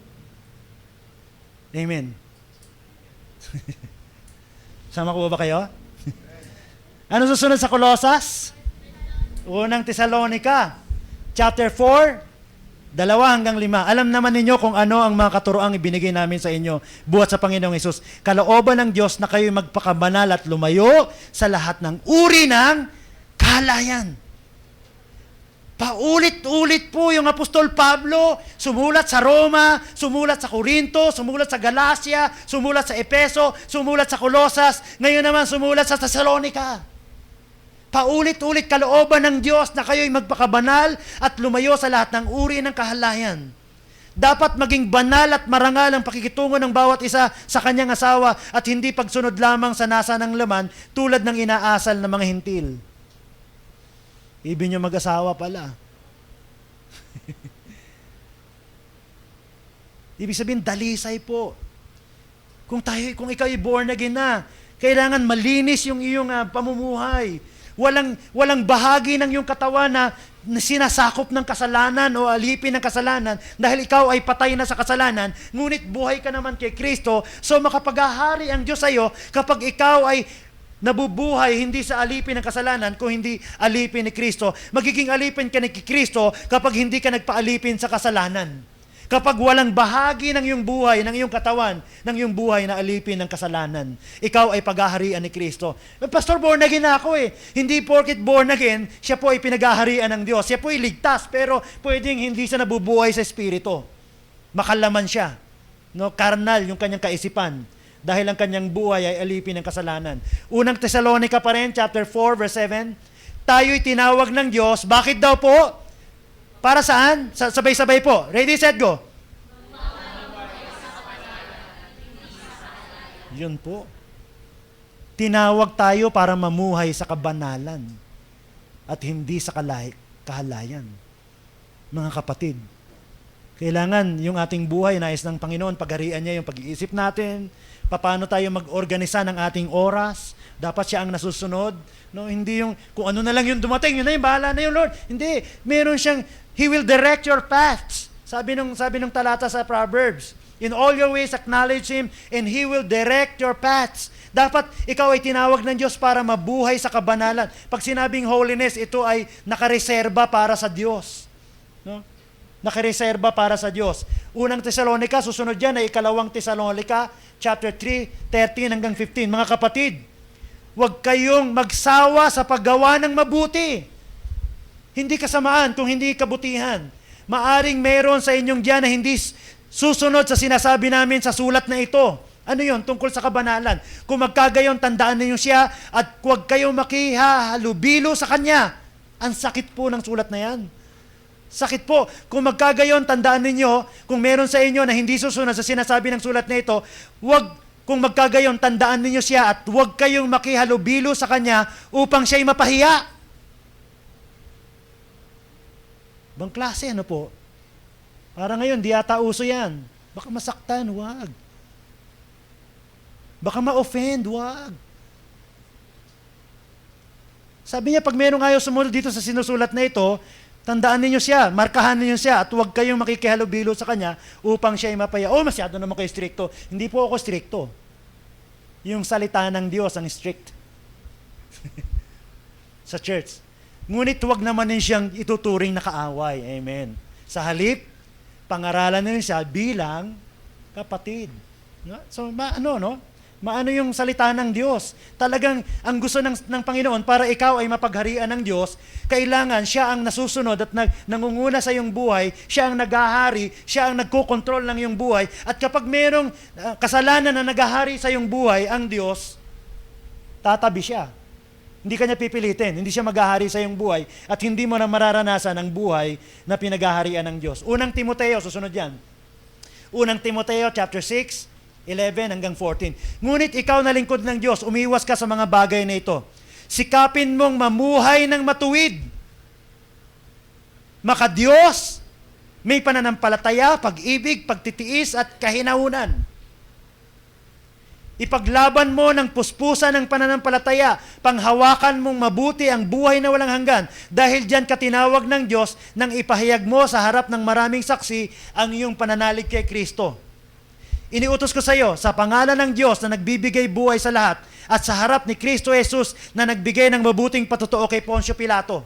Amen. Sama ko ba kayo? Ano susunod sa Colosas? Unang Tesalonica, chapter 4, 2-5. Alam naman ninyo kung ano ang mga katuroang ibinigay namin sa inyo buhat sa Panginoong Hesus. Kalooban ng Diyos na kayo'y magpakabanal at lumayo sa lahat ng uri ng kahalayan. Paulit-ulit po yung Apostol Pablo, sumulat sa Roma, sumulat sa Corinto, sumulat sa Galacia, sumulat sa Efeso, sumulat sa Colosas, ngayon naman sumulat sa Thessalonica. Paulit-ulit kalooban ng Diyos na kayo'y magpakabanal at lumayo sa lahat ng uri ng kahalayan. Dapat maging banal at marangal ang pakikitungo ng bawat isa sa kanyang asawa at hindi pagsunod lamang sa nasa ng laman tulad ng inaasal ng mga hintil. Ibig nyo mag-asawa pala. Ibig sabihin, dalisay po. Kung ikaw ay born again na, kailangan malinis yung iyong pamumuhay. Walang bahagi ng iyong katawan na sinasakop ng kasalanan o alipin ng kasalanan dahil ikaw ay patay na sa kasalanan, ngunit buhay ka naman kay Kristo, so makapaghahari ang Diyos sa iyo kapag ikaw ay nabubuhay hindi sa alipin ng kasalanan, kung hindi alipin ni Kristo. Magiging alipin ka ni Kristo kapag hindi ka nagpaalipin sa kasalanan. Kapag walang bahagi ng iyong buhay, ng iyong katawan, ng iyong buhay na alipin ng kasalanan, ikaw ay paghaharian ni Kristo. Pastor, born again na ako eh. Hindi porket born again, siya po ay pinaghaharian ng Diyos. Siya po ay ligtas, pero pwedeng hindi siya nabubuhay sa Espiritu. Makalaman siya. Karnal yung kanyang kaisipan. Dahil ang kanyang buhay ay alipin ng kasalanan. Unang Tesalonica pa rin, chapter 4, verse 7. Tayo'y tinawag ng Diyos. Bakit daw po? Para saan? Sabay-sabay po. Ready, set, go. Yun po. Tinawag tayo para mamuhay sa kabanalan at hindi sa kahalayan. Mga kapatid, kailangan yung ating buhay, nais ng Panginoon, pagharian niya yung pag-iisip natin, paano tayo mag-organisa ng ating oras, dapat siya ang nasusunod. Hindi yung, kung ano na lang yung dumating, yun na yung, bahala na yung Lord. Hindi, meron siyang, He will direct your paths. Sabi nung talata sa Proverbs, in all your ways acknowledge Him, and He will direct your paths. Dapat ikaw ay tinawag ng Diyos para mabuhay sa kabanalan. Pag sinabing holiness, ito ay nakareserba para sa Diyos. Nakareserba para sa Diyos. Unang Tesalonica, susunod yan ay ikalawang Tesalonica, chapter 3, 13-15. Mga kapatid, huwag kayong magsawa sa paggawa ng mabuti. Hindi kasamaan kung hindi kabutihan. Maaring meron sa inyong diyan na hindi susunod sa sinasabi namin sa sulat na ito. Ano yon? Tungkol sa kabanalan. Kung magkagayon, tandaan ninyo siya at huwag kayong makihalubilo sa Kanya. Ang sakit po ng sulat na yan. Sakit po. Kung magkagayon, tandaan ninyo, kung meron sa inyo na hindi susunod sa sinasabi ng sulat na ito, kung magkagayon, tandaan ninyo siya at huwag kayong makihalubilo sa Kanya upang siya'y mapahiya. Bang klase, ano po? Para ngayon, di ata uso yan. Baka masaktan, wag. Baka ma-offend, wag. Sabi niya, pag merong ayaw sumunod dito sa sinusulat na ito, tandaan ninyo siya, markahan ninyo siya, at huwag kayong makikihalubilo sa Kanya upang siya ay mapaya. Masyado naman kayo stricto. Hindi po ako stricto. Yung salita ng Diyos ang strict. Sa church. Ngunit huwag naman din siyang ituturing na kaaway. Amen. Sa halip, pangaralan ninyo siya bilang kapatid. No? So, maano, no? Maano yung salita ng Diyos. Talagang ang gusto ng Panginoon para ikaw ay mapagharian ng Diyos, kailangan siya ang nasusunod at nangunguna sa iyong buhay, siya ang naghahari, siya ang nagkokontrol ng iyong buhay. At kapag mayroong kasalanan na naghahari sa iyong buhay, ang Diyos, tatabi siya. Hindi kanya pipilitin, hindi siya maghahari sa iyong buhay at hindi mo na mararanasan ang buhay na pinaghaharian ng Diyos. Unang Timoteo, susunod yan. Unang Timoteo chapter 6, 11 hanggang 14. Ngunit ikaw na lingkod ng Diyos, umiwas ka sa mga bagay na ito. Sikapin mong mamuhay ng matuwid. Makadiyos, may pananampalataya, pag-ibig, pagtitiis at kahinahunan. Ipaglaban mo ng puspusan ng pananampalataya, panghawakan mong mabuti ang buhay na walang hanggan, dahil diyan ka tinawag ng Diyos nang ipahayag mo sa harap ng maraming saksi ang iyong pananalig kay Kristo. Iniutos ko sa iyo, sa pangalan ng Diyos na nagbibigay buhay sa lahat, at sa harap ni Kristo Jesus na nagbigay ng mabuting patutuo kay Poncio Pilato.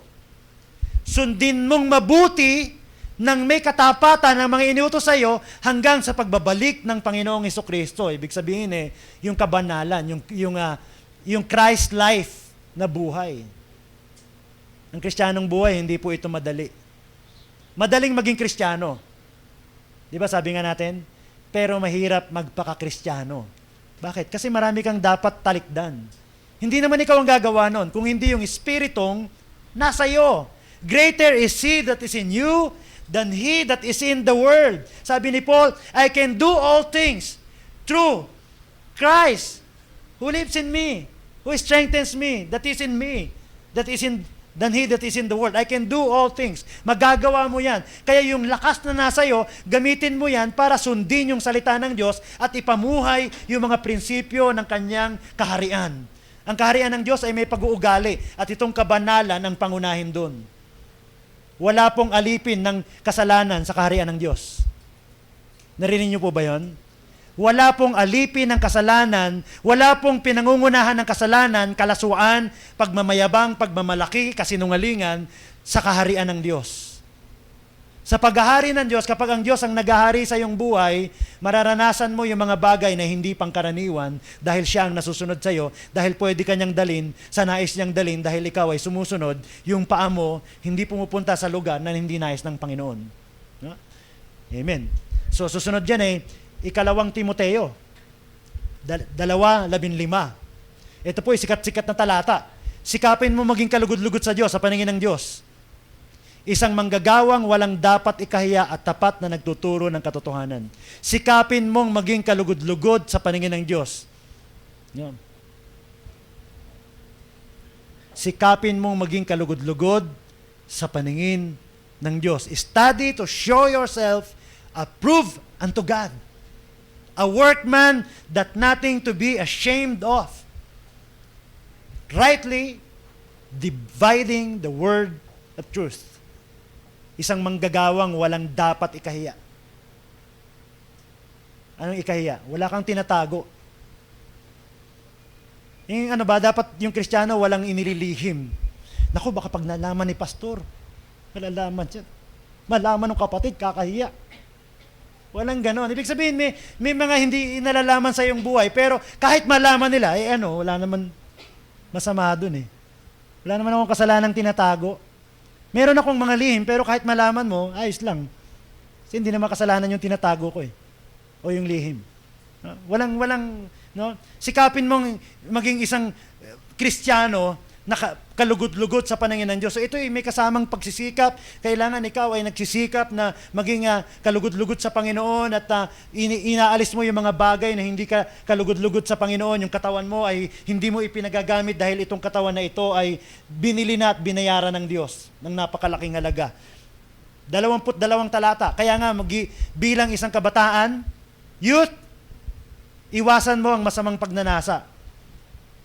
Sundin mong mabuti nang may katapatan ng mga iniutos sa iyo hanggang sa pagbabalik ng Panginoong Hesukristo. Ibig sabihin yung kabanalan, yung Christ life na buhay. Ang Kristiyanong buhay, hindi po ito madali. Madaling maging Kristiyano. Di ba sabi nga natin? Pero mahirap magpaka-Kristiyano. Bakit? Kasi marami kang dapat talikdan. Hindi naman ikaw ang gagawa nun, kung hindi yung Espiritong nasa iyo. Greater is He that is in you than he that is in the world. Sabi ni Paul, I can do all things through Christ who lives in me, who strengthens me, that is in me, than he that is in the world. I can do all things. Magagawa mo yan. Kaya yung lakas na nasa iyo, gamitin mo yan para sundin yung salita ng Diyos at ipamuhay yung mga prinsipyo ng kanyang kaharian. Ang kaharian ng Diyos ay may pag-uugali at itong kabanalan ang pangunahin doon. Wala pong alipin ng kasalanan sa kaharian ng Diyos. Narinig niyo po ba yon? Wala pong alipin ng kasalanan, wala pong pinangungunahan ng kasalanan, kalasuan, pagmamayabang, pagmamalaki, kasinungalingan sa kaharian ng Diyos. Sa paghahari ng Diyos, kapag ang Diyos ang naghahari sa iyong buhay, mararanasan mo yung mga bagay na hindi pangkaraniwan dahil siya ang nasusunod sa iyo, dahil pwede kanyang dalin sa nais niyang dalin dahil ikaw ay sumusunod, yung paa mo hindi pumupunta sa lugar na hindi nais ng Panginoon. No? Amen. So susunod dyan ikalawang Timoteo, 2:15. Ito po sikat-sikat na talata. Sikapin mo maging kalugod-lugod sa Diyos, sa paningin ng Diyos. Isang manggagawang walang dapat ikahiya at tapat na nagtuturo ng katotohanan. Sikapin mong maging kalugod-lugod sa paningin ng Diyos. Yan. Sikapin mong maging kalugod-lugod sa paningin ng Diyos. Study to show yourself approved unto God. A workman that nothing to be ashamed of. Rightly dividing the word of truth. Isang manggagawang walang dapat ikahiya. Anong ikahiya? Wala kang tinatago. Yung dapat yung Kristiyano walang inililihim. Naku, baka pag nalaman ni pastor, malalaman siya. Malaman ng kapatid, kakahiya. Walang ganon. Ibig sabihin, may mga hindi nalalaman sa iyong buhay, pero kahit malaman nila, wala naman masama dun Wala naman akong kasalanang tinatago. Meron akong mga lihim, pero kahit malaman mo, ayos lang. Kasi hindi naman kasalanan yung tinatago ko o yung lihim. Walang, sikapin mong maging isang Kristiyano na kalugod-lugod sa paningin ng Diyos. So ito may kasamang pagsisikap. Kailangan ikaw ay nagsisikap na maging kalugod-lugod sa Panginoon at inaalis mo yung mga bagay na hindi ka kalugod-lugod sa Panginoon. Yung katawan mo ay hindi mo ipinagagamit dahil itong katawan na ito ay binili na at binayaran ng Diyos ng napakalaking halaga. 22 talata. Kaya nga, bilang isang kabataan, youth, iwasan mo ang masamang pagnanasa.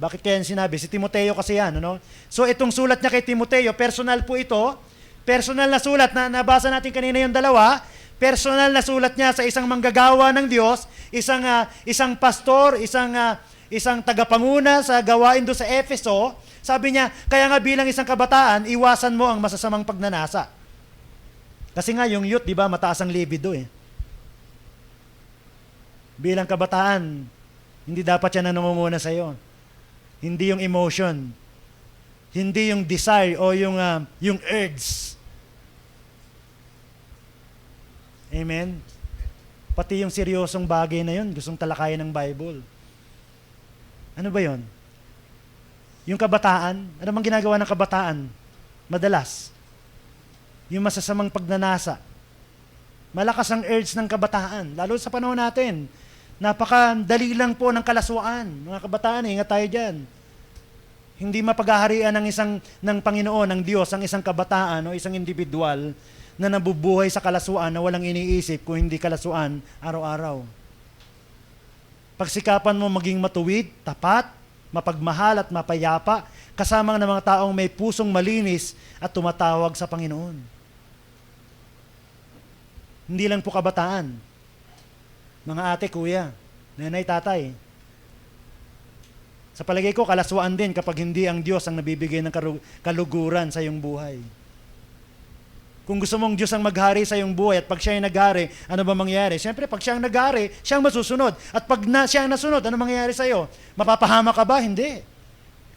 Bakit kaya sinabi? Si Timoteo kasi yan. So itong sulat niya kay Timoteo, personal po ito. Personal na sulat na nabasa natin kanina yung dalawa. Personal na sulat niya sa isang manggagawa ng Diyos, isang pastor, isang tagapanguna sa gawain doon sa Efeso. Sabi niya, kaya nga bilang isang kabataan, iwasan mo ang masasamang pagnanasa. Kasi nga yung youth, di ba, mataas ang libido Bilang kabataan, hindi dapat yan na nangunguna sa'yo. Hindi yung emotion. Hindi yung desire o yung urge. Amen? Pati yung seryosong bagay na yun, gustong talakayan ng Bible. Ano ba yun? Yung kabataan, ano bang ginagawa ng kabataan? Madalas, yung masasamang pagnanasa. Malakas ang urge ng kabataan, lalo sa panahon natin. Napakadali lang po ng kalaswaan. Mga kabataan, ingat tayo dyan. Hindi mapaghaharian ng Panginoon, ng Diyos, ang isang kabataan o isang individual na nabubuhay sa kalaswaan na walang iniisip kung hindi kalaswaan araw-araw. Pagsikapan mo maging matuwid, tapat, mapagmahal at mapayapa, kasama ng mga taong may pusong malinis at tumatawag sa Panginoon. Hindi lang po kabataan. Mga ate, kuya, nanay, tatay. Sa palagay ko, kalaswaan din kapag hindi ang Diyos ang nabibigay ng kaluguran sa iyong buhay. Kung gusto mong Diyos ang maghari sa iyong buhay at pag siya ay naghari, ano ba mangyayari? Siyempre, pag siya ang naghari, siya ang masusunod. At pag siya ang nasunod, ano mangyayari sa iyo? Mapapahama ka ba? Hindi.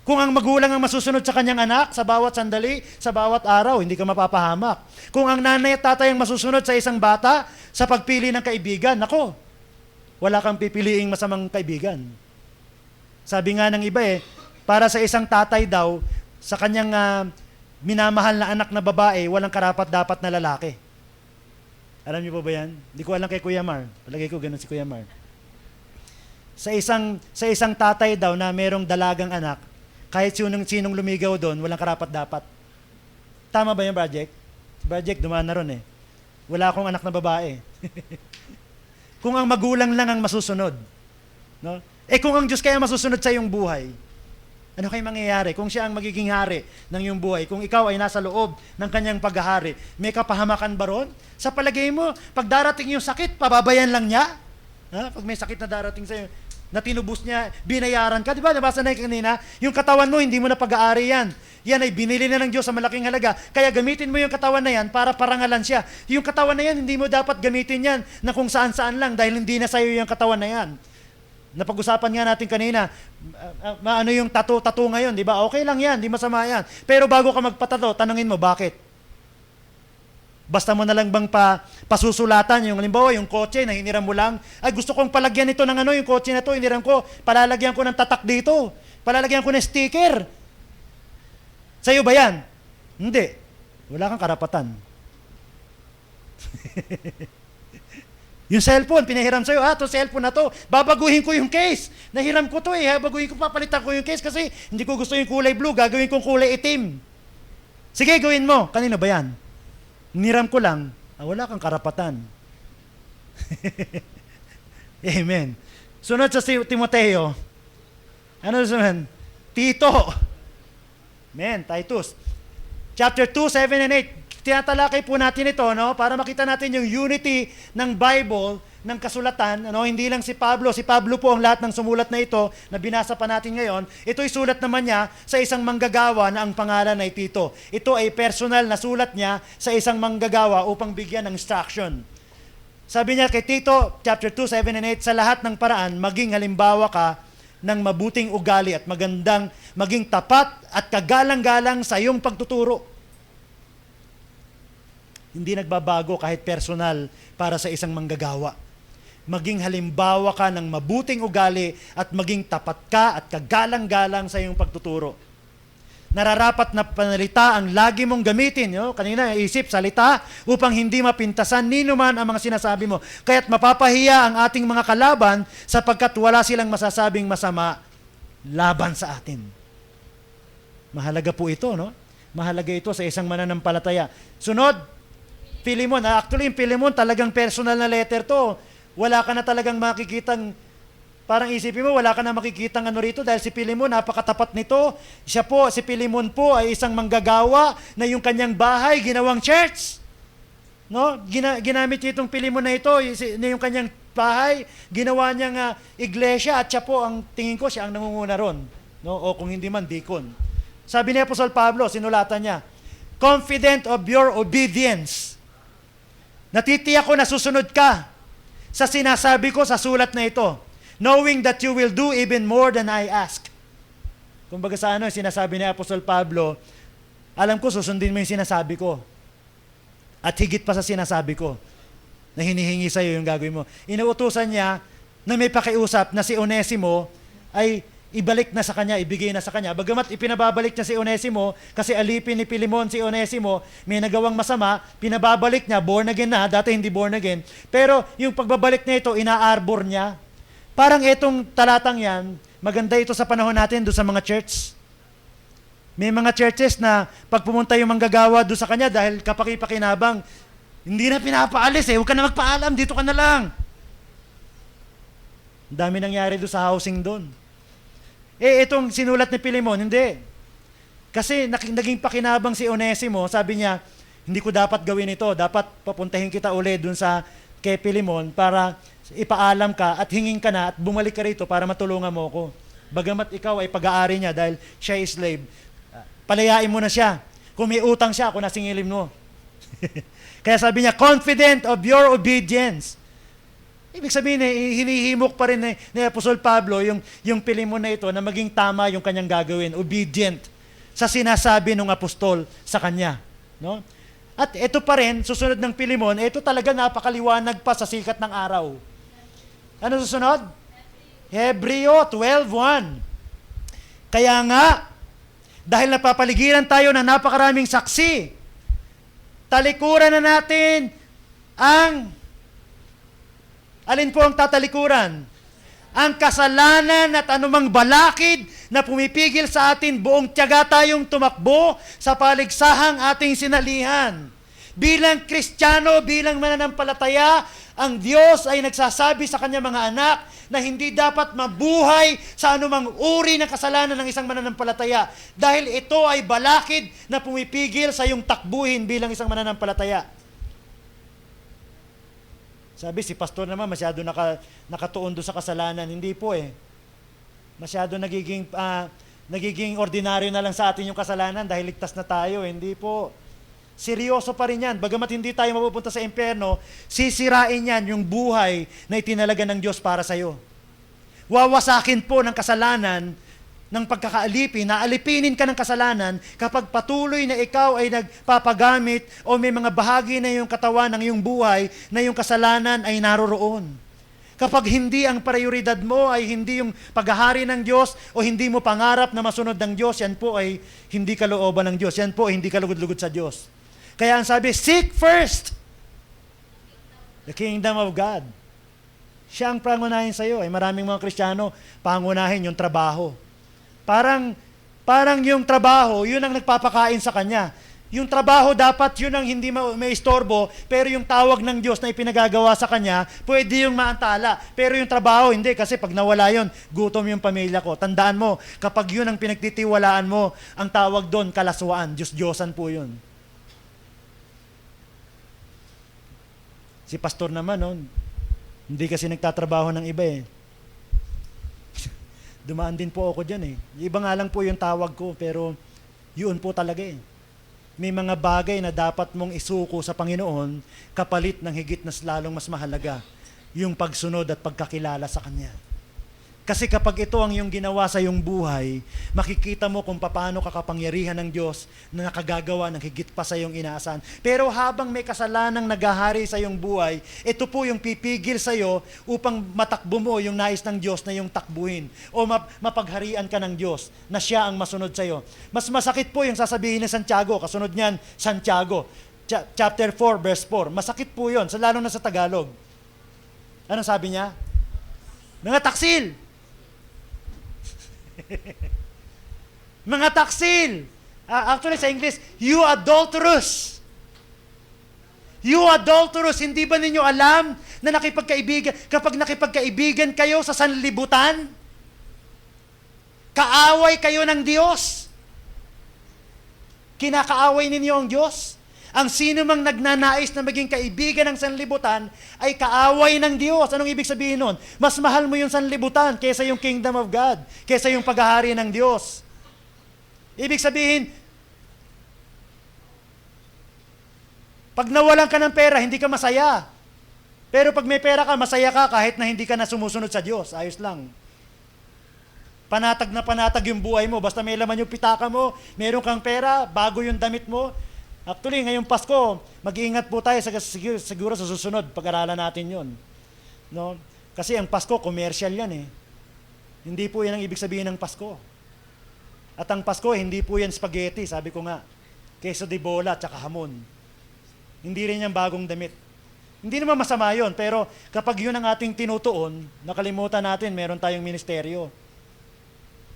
Kung ang magulang ang masusunod sa kanyang anak, sa bawat sandali, sa bawat araw, hindi ka mapapahamak. Kung ang nanay at tatay ang masusunod sa isang bata, sa pagpili ng kaibigan, nako, wala kang pipiliing masamang kaibigan. Sabi nga ng iba para sa isang tatay daw, sa kanyang minamahal na anak na babae, walang karapat-dapat na lalaki. Alam niyo po ba yan? Hindi ko alam kay Kuya Mar. Palagay ko ganun si Kuya Mar. Sa isang tatay daw na merong dalagang anak, kahit sinong lumigaw doon, walang karapat-dapat. Tama ba yung project? Project, dumaan na ron Wala akong anak na babae. Kung ang magulang lang ang masusunod. No? Kung ang Diyos kaya masusunod sa iyong buhay, ano kayo mangyayari? Kung siya ang magiging hari ng iyong buhay, kung ikaw ay nasa loob ng kanyang paghahari, may kapahamakan ba ron? Sa palagay mo, pag darating yung sakit, pababayan lang niya? Pag may sakit na darating sa'yo, na tinubos niya, binayaran ka. Diba? Nabasa na kanina, yung katawan mo, hindi mo na pag-aari yan. Yan ay binili na ng Diyos sa malaking halaga. Kaya gamitin mo yung katawan na yan para parangalan siya. Yung katawan na yan, hindi mo dapat gamitin yan na kung saan-saan lang dahil hindi na sa'yo yung katawan na yan. Napag-usapan nga natin kanina, ano yung tattoo ngayon, di ba? Okay lang yan, di masama yan. Pero bago ka magpatato, tanungin mo, bakit? Basta mo na lang bang pasusulatan, yung halimbawa, yung kotse na hiniram mo lang, ay gusto kong palagyan ito ng yung kotse na to, hiniram ko, palalagyan ko ng tatak dito, palalagyan ko ng sticker. Sa'yo ba yan? Hindi. Wala kang karapatan. Yung cellphone, pinahiram sa'yo, to cellphone na to, babaguhin ko yung case. Nahiram ko to babaguhin ko, papalitan ko yung case kasi hindi ko gusto yung kulay blue, gagawin kong kulay itim. Sige, gawin mo. Kanino ba yan? Niram ko lang, wala kang karapatan. Amen. Sunod sa Timoteo. Ano sunod? Tito. Amen, Titus. Chapter 2, 7 and 8. Tinatalakay po natin ito, para makita natin yung unity ng Bible, ng kasulatan. Hindi lang si Pablo po ang lahat ng sumulat na ito na binasa pa natin ngayon. Ito'y sulat naman niya sa isang manggagawa na ang pangalan ay Tito. Ito ay personal na sulat niya sa isang manggagawa upang bigyan ng instruction. Sabi niya kay Tito, chapter 2, 7 and 8, sa lahat ng paraan, maging halimbawa ka ng mabuting ugali at maging tapat at kagalang-galang sa iyong pagtuturo. Hindi nagbabago kahit personal para sa isang manggagawa. Maging halimbawa ka ng mabuting ugali at maging tapat ka at kagalang-galang sa iyong pagtuturo. Nararapat na panalita ang lagi mong gamitin. Kanina, isip, salita, upang hindi mapintasan nino man ang mga sinasabi mo. Kaya't mapapahiya ang ating mga kalaban sapagkat wala silang masasabing masama laban sa atin. Mahalaga po ito, Mahalaga ito sa isang mananampalataya. Sunod, Philemon. Actually, yung Philemon, talagang personal na letter to. Wala ka na talagang makikitang, parang isipin mo, wala ka na makikitang rito dahil si Philemon, napakatapat nito. Si Philemon po ay isang manggagawa na yung kanyang bahay, ginawang church. Ginamit niya itong Philemon na ito, yung kanyang bahay, ginawa niyang iglesia at siya po, ang tingin ko, siya ang nangunguna ron. O kung hindi man, deacon. Sabi ni Apostol Pablo, sinulatan niya, confident of your obedience. Natitiyak ko na susunod ka sa sinasabi ko sa sulat na ito, knowing that you will do even more than I ask. Kumbaga sa sinasabi ni Apostol Pablo, alam ko susundin mo yung sinasabi ko. At higit pa sa sinasabi ko, na hinihingi sa iyo yung gagawin mo. Inuutusan niya na may pakiusap na si Onesimo ay ibalik na sa kanya, ibigay na sa kanya. Bagamat ipinababalik niya si Onesimo, kasi alipin ni Pilimon si Onesimo, may nagawang masama, pinababalik niya, born again na, dati hindi born again. Pero yung pagbabalik na ito, ina-arbor niya. Parang itong talatang yan, maganda ito sa panahon natin doon sa mga church. May mga churches na pag pumunta yung manggagawa doon sa kanya dahil kapaki-pakinabang, hindi na pinapaalis huwag ka na magpaalam, dito ka na lang. Ang dami nangyari doon sa housing doon. Itong sinulat ni Pilimon, hindi. Kasi naging pakinabang si Onesimo, sabi niya, hindi ko dapat gawin ito, dapat papuntahin kita uli doon sa kay Pilimon para ipaalam ka at hingin ka na at bumalik ka rito para matulungan mo ko. Bagamat ikaw ay pag-aari niya dahil siya ay slave, palayain mo na siya. Kung may utang siya, ako nasingilin mo. Kaya sabi niya, confident of your obedience. Ibig sabihin, hinihimok pa rin ni Apostol Pablo yung Pilimon na ito na maging tama yung kanyang gagawin, obedient sa sinasabi ng apostol sa kanya. No? At ito pa rin, susunod ng Pilimon, ito talaga napakaliwanag pa sa sikat ng araw. Ano susunod? Hebreo 12:1. Kaya nga, dahil napapaligiran tayo ng napakaraming saksi, talikuran na natin alin po ang tatalikuran? Ang kasalanan at anumang balakid na pumipigil sa atin, buong tiyaga tayong tumakbo sa paligsahang ating sinalihan. Bilang Kristiyano, bilang mananampalataya, ang Diyos ay nagsasabi sa kanyang mga anak na hindi dapat mabuhay sa anumang uri ng kasalanan ng isang mananampalataya dahil ito ay balakid na pumipigil sa iyong takbuhin bilang isang mananampalataya. Sabi, si pastor naman masyado nakatuon doon sa kasalanan. Hindi po Masyado nagiging ordinaryo na lang sa atin yung kasalanan dahil ligtas na tayo. Hindi po. Seryoso pa rin yan. Bagamat hindi tayo mapupunta sa impyerno, sisirain yan yung buhay na itinalaga ng Diyos para sa'yo. Wawasakin po ng kasalanan ng pagkakaalipin, na alipinin ka ng kasalanan kapag patuloy na ikaw ay nagpapagamit o may mga bahagi na yung katawan ng iyong buhay na yung kasalanan ay naroroon. Kapag hindi ang prioridad mo ay hindi yung paghahari ng Diyos o hindi mo pangarap na masunod ng Diyos, yan po ay hindi kalooban ng Diyos. Yan po ay hindi kalugod-lugod sa Diyos. Kaya ang sabi, seek first the kingdom of God. Siya ang pangunahin sa iyo. Ay maraming mga Kristiyano, pangunahin yung trabaho. Parang yung trabaho, yun ang nagpapakain sa kanya. Yung trabaho dapat yun ang hindi may istorbo, pero yung tawag ng Diyos na ipinagagawa sa kanya, pwede yung maantala. Pero yung trabaho, hindi, kasi pag nawala yun, gutom yung pamilya ko. Tandaan mo, kapag yun ang pinagtitiwalaan mo, ang tawag doon, kalaswaan, Diyos-Diyosan po yun. Si pastor naman, hindi kasi nagtatrabaho ng iba Dumaan din po ako dyan Iba nga lang po yung tawag ko, pero yun po talaga May mga bagay na dapat mong isuko sa Panginoon, kapalit ng higit na lalong mas mahalaga, yung pagsunod at pagkakilala sa Kanya. Kasi kapag ito ang iyong ginawa sa iyong buhay, makikita mo kung paano kakapangyarihan ng Diyos na nakagagawa ng higit pa sa iyong inaasahan. Pero habang may kasalanang naghahari sa iyong buhay, ito po yung pipigil sa iyo upang matakbo mo yung nais ng Diyos na yung takbuhin o mapagharian ka ng Diyos na siya ang masunod sa iyo. Mas masakit po yung sasabihin ni Santiago, kasunod niyan, Santiago, chapter 4, verse 4. Masakit po yun, lalo na sa Tagalog. Ano sabi niya? Mga taksil! Mga taksil. Actually sa English, you adulterous. You adulterous. Hindi ba ninyo alam na kapag nakipagkaibigan kayo sa sanlibutan, kaaway kayo ng Diyos? Kinakaaway ninyo ang Diyos? Ang sino mang nagnanais na maging kaibigan ng sanlibutan ay kaaway ng Diyos. Anong ibig sabihin nun? Mas mahal mo yung sanlibutan kaysa yung kingdom of God, kaysa yung paghahari ng Diyos. Ibig sabihin, pag nawalan ka ng pera, hindi ka masaya. Pero pag may pera ka, masaya ka kahit na hindi ka na sumusunod sa Diyos. Ayos lang. Panatag na panatag yung buhay mo. Basta may laman yung pitaka mo, meron kang pera, bago yung damit mo. Actually, ngayong Pasko, mag-iingat po tayo siguro sa susunod. Pag-aralan natin yon. No? Kasi ang Pasko, commercial yan eh. Hindi po yan ang ibig sabihin ng Pasko. At ang Pasko, hindi po yan spaghetti, sabi ko nga. Queso de bola, tsaka hamon. Hindi rin yan bagong damit. Hindi naman masama yon, pero kapag yun ang ating tinutuon, nakalimutan natin, meron tayong ministeryo.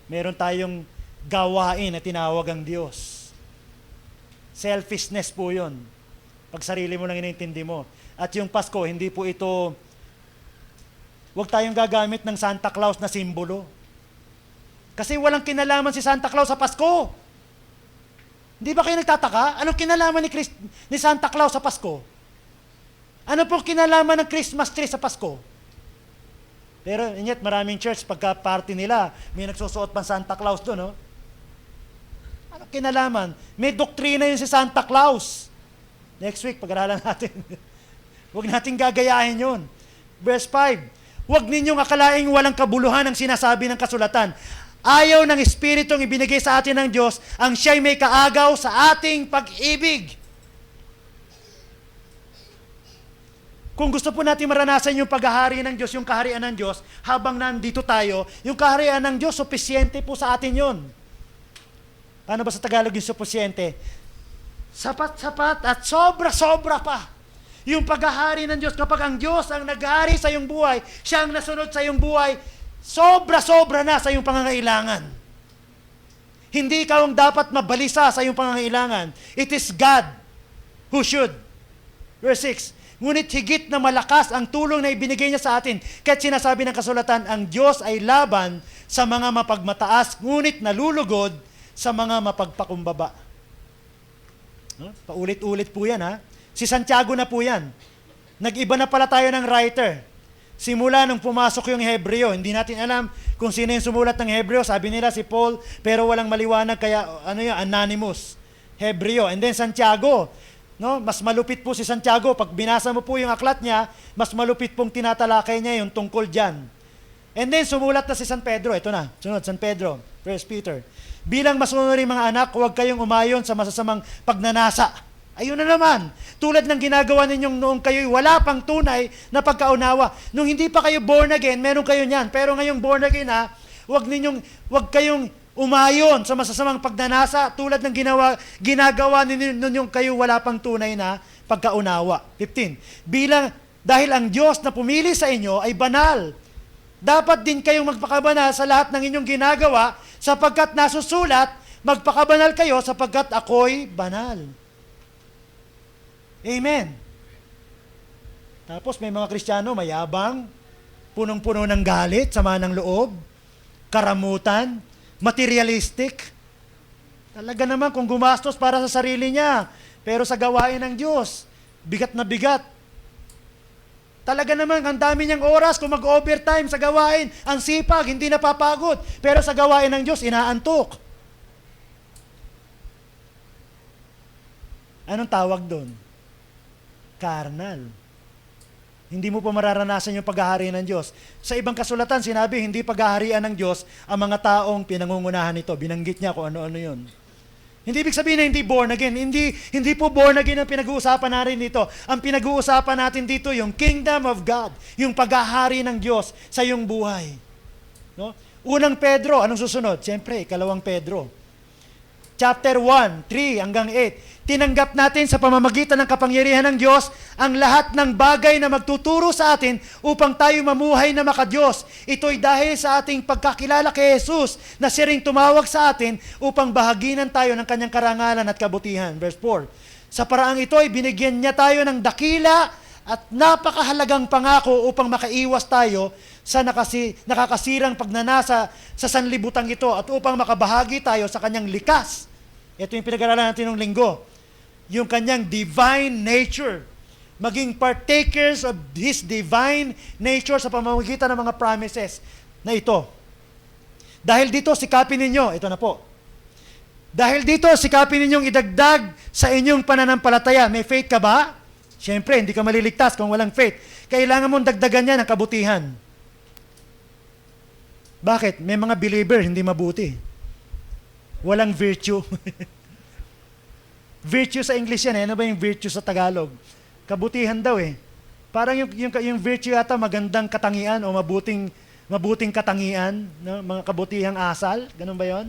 Meron tayong gawain na tinawag ang Diyos. Selfishness po yun. Pag sarili mo lang inintindi mo. At yung Pasko, hindi po ito, huwag tayong gagamit ng Santa Claus na simbolo. Kasi walang kinalaman si Santa Claus sa Pasko. Hindi ba kayo nagtataka? Anong kinalaman ni Santa Claus sa Pasko? Ano pong kinalaman ng Christmas tree sa Pasko? Pero yet maraming church, pagka party nila, may nagsusuot pang Santa Claus doon, no? Ano kinalaman? May doktrina yun si Santa Claus. Next week, pag-aralan natin. Huwag natin gagayahin yun. Verse 5, huwag ninyong akalaing walang kabuluhan ang sinasabi ng kasulatan. Ayaw ng Espiritong ibinigay sa atin ng Diyos, ang siya'y may kaagaw sa ating pag-ibig. Kung gusto po natin maranasan yung paghahari ng Diyos, yung kaharian ng Diyos, habang nandito tayo, yung kaharian ng Diyos, supisyente po sa atin yun. Paano ba sa Tagalog yung supisyente? Sapat-sapat at sobra-sobra pa. Yung paghahari ng Diyos, kapag ang Diyos ang naghari sa iyong buhay, siya ang nasunod sa iyong buhay, sobra-sobra na sa iyong pangangailangan. Hindi ikaw ang dapat mabalisa sa iyong pangangailangan. It is God who should. Verse 6, ngunit higit na malakas ang tulong na ibinigay niya sa atin. Kaya't sinasabi ng kasulatan, ang Diyos ay laban sa mga mapagmataas, ngunit nalulugod sa mga mapagpakumbaba. No? Paulit-ulit po yan, ha? Si Santiago na po yan. Nag-iba na pala tayo ng writer. Simula nung pumasok yung Hebreo, hindi natin alam kung sino yung sumulat ng Hebreo. Sabi nila si Paul, pero walang maliwanag, kaya anonymous. Hebreo. And then Santiago, no? Mas malupit po si Santiago. Pag binasa mo po yung aklat niya, mas malupit pong tinatalakay niya yung tungkol dyan. And then sumulat na si San Pedro. Ito na, sunod, San Pedro, 1 Peter. Bilang masunurin mga anak, huwag kayong umayon sa masasamang pagnanasa. Ayun na naman. Tulad ng ginagawa ninyong noong kayo'y wala pang tunay na pagkaunawa. Nung hindi pa kayo born again, meron kayo niyan. Pero ngayong born again na, huwag kayong umayon sa masasamang pagnanasa tulad ng ginagawa ninyo nung kayo wala pang tunay na pagkaunawa. 15. Dahil ang Diyos na pumili sa inyo ay banal. Dapat din kayong magpakabanal sa lahat ng inyong ginagawa sapagkat nasusulat, magpakabanal kayo sapagkat ako'y banal. Amen. Tapos may mga Kristiyano mayabang, punong-puno ng galit, sama ng loob, karamutan, materialistic. Talaga naman kung gumastos para sa sarili niya, pero sa gawain ng Diyos, bigat na bigat. Talaga naman, ang dami niyang oras kung mag-overtime sa gawain, ang sipag, hindi napapagod, pero sa gawain ng Diyos, inaantok. Anong tawag doon? Carnal. Hindi mo pa mararanasan yung paghahari ng Diyos. Sa ibang kasulatan, sinabi, hindi paghaharian ng Diyos ang mga taong pinangungunahan nito. Binanggit niya kung ano-ano yun. Hindi ibig sabihin na hindi born again. Hindi po born again ang pinag-uusapan natin dito. Ang pinag-uusapan natin dito, yung kingdom of God, yung paghahari ng Diyos sa iyong buhay. No? Unang Pedro, anong susunod? Siyempre, ikalawang Pedro. Chapter 1, 3 hanggang 8. Tinanggap natin sa pamamagitan ng kapangyarihan ng Diyos ang lahat ng bagay na magtuturo sa atin upang tayo mamuhay na makadiyos. Ito'y dahil sa ating pagkakilala kay Jesus na siya ring tumawag sa atin upang bahaginan tayo ng kanyang karangalan at kabutihan. Verse 4. Sa paraang ito ay binigyan niya tayo ng dakila at napakahalagang pangako upang makaiwas tayo sa nakakasirang pagnanasa sa sanlibutang ito at upang makabahagi tayo sa kanyang likas. Ito yung pinag-aralan natin ng linggo. Yung kanyang divine nature. Maging partakers of His divine nature sa pamamagitan ng mga promises na ito. Dahil dito, sikapin ninyo, ito na po. Dahil dito, sikapin ninyong idagdag sa inyong pananampalataya. May faith ka ba? Siyempre, hindi ka maliligtas kung walang faith. Kailangan mong dagdagan yan ng kabutihan. Bakit? May mga believer hindi mabuti. Walang virtue. Virtue sa English yan eh. Ano ba yung virtue sa Tagalog? Kabutihan daw eh. Parang yung virtue yata magandang katangian o mabuting katangian, no? Mga kabutihang asal, ganun ba yon?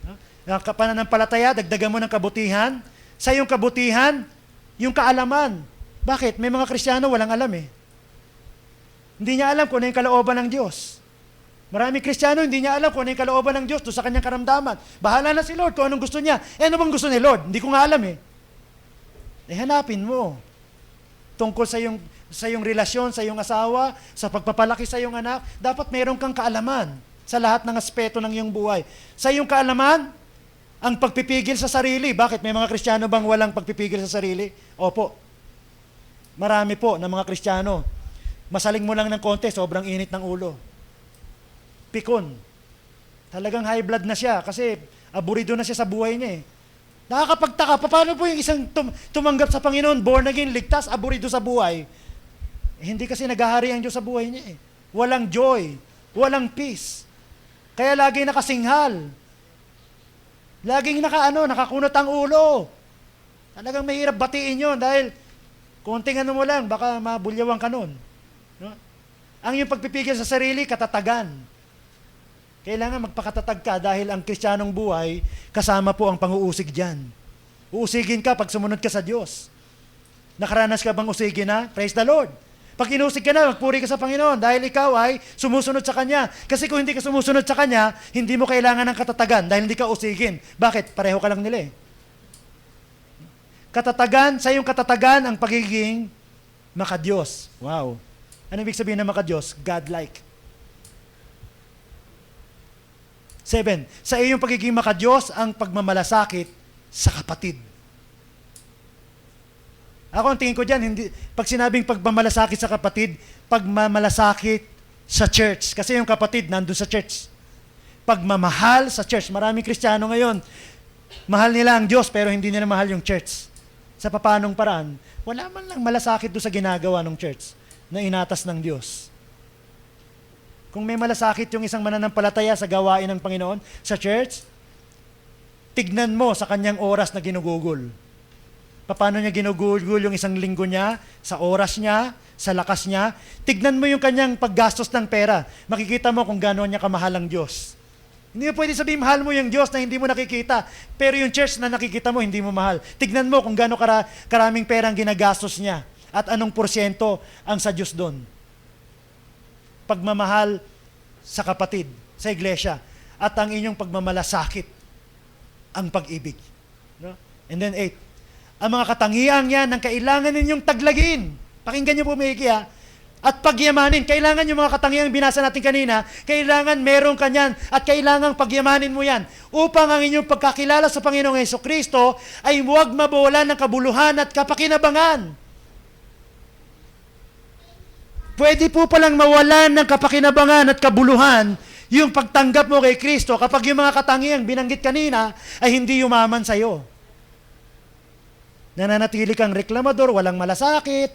No? Pananampalataya, dagdagan mo ng kabutihan. Sa yung kabutihan, yung kaalaman. Bakit? May mga Kristiyano walang alam eh. Hindi niya alam kung ano yung kalooban ng Diyos. Maraming Kristiyano hindi niya alam kung ano yung kalooban ng Diyos doon sa kanyang karamdaman. Bahala na si Lord kung anong gusto niya. Ano bang gusto ni Lord? Hindi ko nga alam eh. Hanapin mo. Tungkol sa iyong relasyon, sa iyong asawa, sa pagpapalaki sa iyong anak, dapat mayroon kang kaalaman sa lahat ng aspeto ng iyong buhay. Sa iyong kaalaman, ang pagpipigil sa sarili. Bakit? May mga Kristiyano bang walang pagpipigil sa sarili? Opo. Marami po ng mga Kristiyano. Masaling mo lang ng konti, sobrang init ng ulo. Pikon. Talagang high blood na siya kasi aburido na siya sa buhay niya eh. Nakakapagtaka, paano po yung isang tumanggap sa Panginoon, born again, ligtas, aburido sa buhay? Hindi kasi naghahari ang Diyos sa buhay niya eh. Walang joy, walang peace. Kaya laging nakasinghal. Laging nakakunot ang ulo. Talagang mahirap batiin yun dahil konting mo lang, baka mabulyawang ka nun. No? Ang yung pagpipigil sa sarili, katatagan. Kailangan magpakatatag ka dahil ang Kristiyanong buhay, kasama po ang pang-uusig dyan. Uusigin ka pag sumunod ka sa Diyos. Nakaranas ka bang usigin na? Praise the Lord. Pag inusig ka na, magpuri ka sa Panginoon dahil ikaw ay sumusunod sa Kanya. Kasi kung hindi ka sumusunod sa Kanya, hindi mo kailangan ng katatagan dahil hindi ka usigin. Bakit? Pareho ka lang nila eh. Katatagan, sa iyong katatagan ang pagiging makadiyos. Wow. Ano ibig sabihin ng makadiyos? God-like. 7. Sa iyong pagiging makadiyos ang pagmamalasakit sa kapatid. Ako ang tingin ko dyan, pag sinabing pagmamalasakit sa kapatid, pagmamalasakit sa church. Kasi yung kapatid nandun sa church. Pagmamahal sa church. Maraming Kristiyano ngayon, mahal nila ang Diyos pero hindi nila mahal yung church. Sa papanong paraan, wala man lang malasakit doon sa ginagawa ng church na inatas ng Diyos. Kung may malasakit yung isang mananampalataya sa gawain ng Panginoon sa church, tignan mo sa kanyang oras na ginugugol. Paano niya ginugugol yung isang linggo niya, sa oras niya, sa lakas niya. Tignan mo yung kanyang paggastos ng pera. Makikita mo kung gano'n niya kamahal ang Diyos. Hindi mo pwede sabihin mahal mo yung Diyos na hindi mo nakikita, pero yung church na nakikita mo, hindi mo mahal. Tignan mo kung gano'n karaming perang ginagastos niya at anong porsyento ang sa Diyos doon. Pagmamahal sa kapatid, sa iglesia, at ang inyong pagmamalasakit, ang pag-ibig. No? And then 8, ang mga katangian yan ang kailangan ninyong taglagin. Pakinggan niyo po maigi ha. At pagyamanin, kailangan yung mga katangian binasa natin kanina, kailangan meron ka niyan at kailangan pagyamanin mo yan upang ang inyong pagkakilala sa Panginoong Jesucristo ay huwag mabawalan ng kabuluhan at kapakinabangan. Pwede po palang mawalan ng kapakinabangan at kabuluhan yung pagtanggap mo kay Kristo kapag yung mga katangiang binanggit kanina ay hindi yumaman sa iyo. Nananatili kang reklamador, walang malasakit,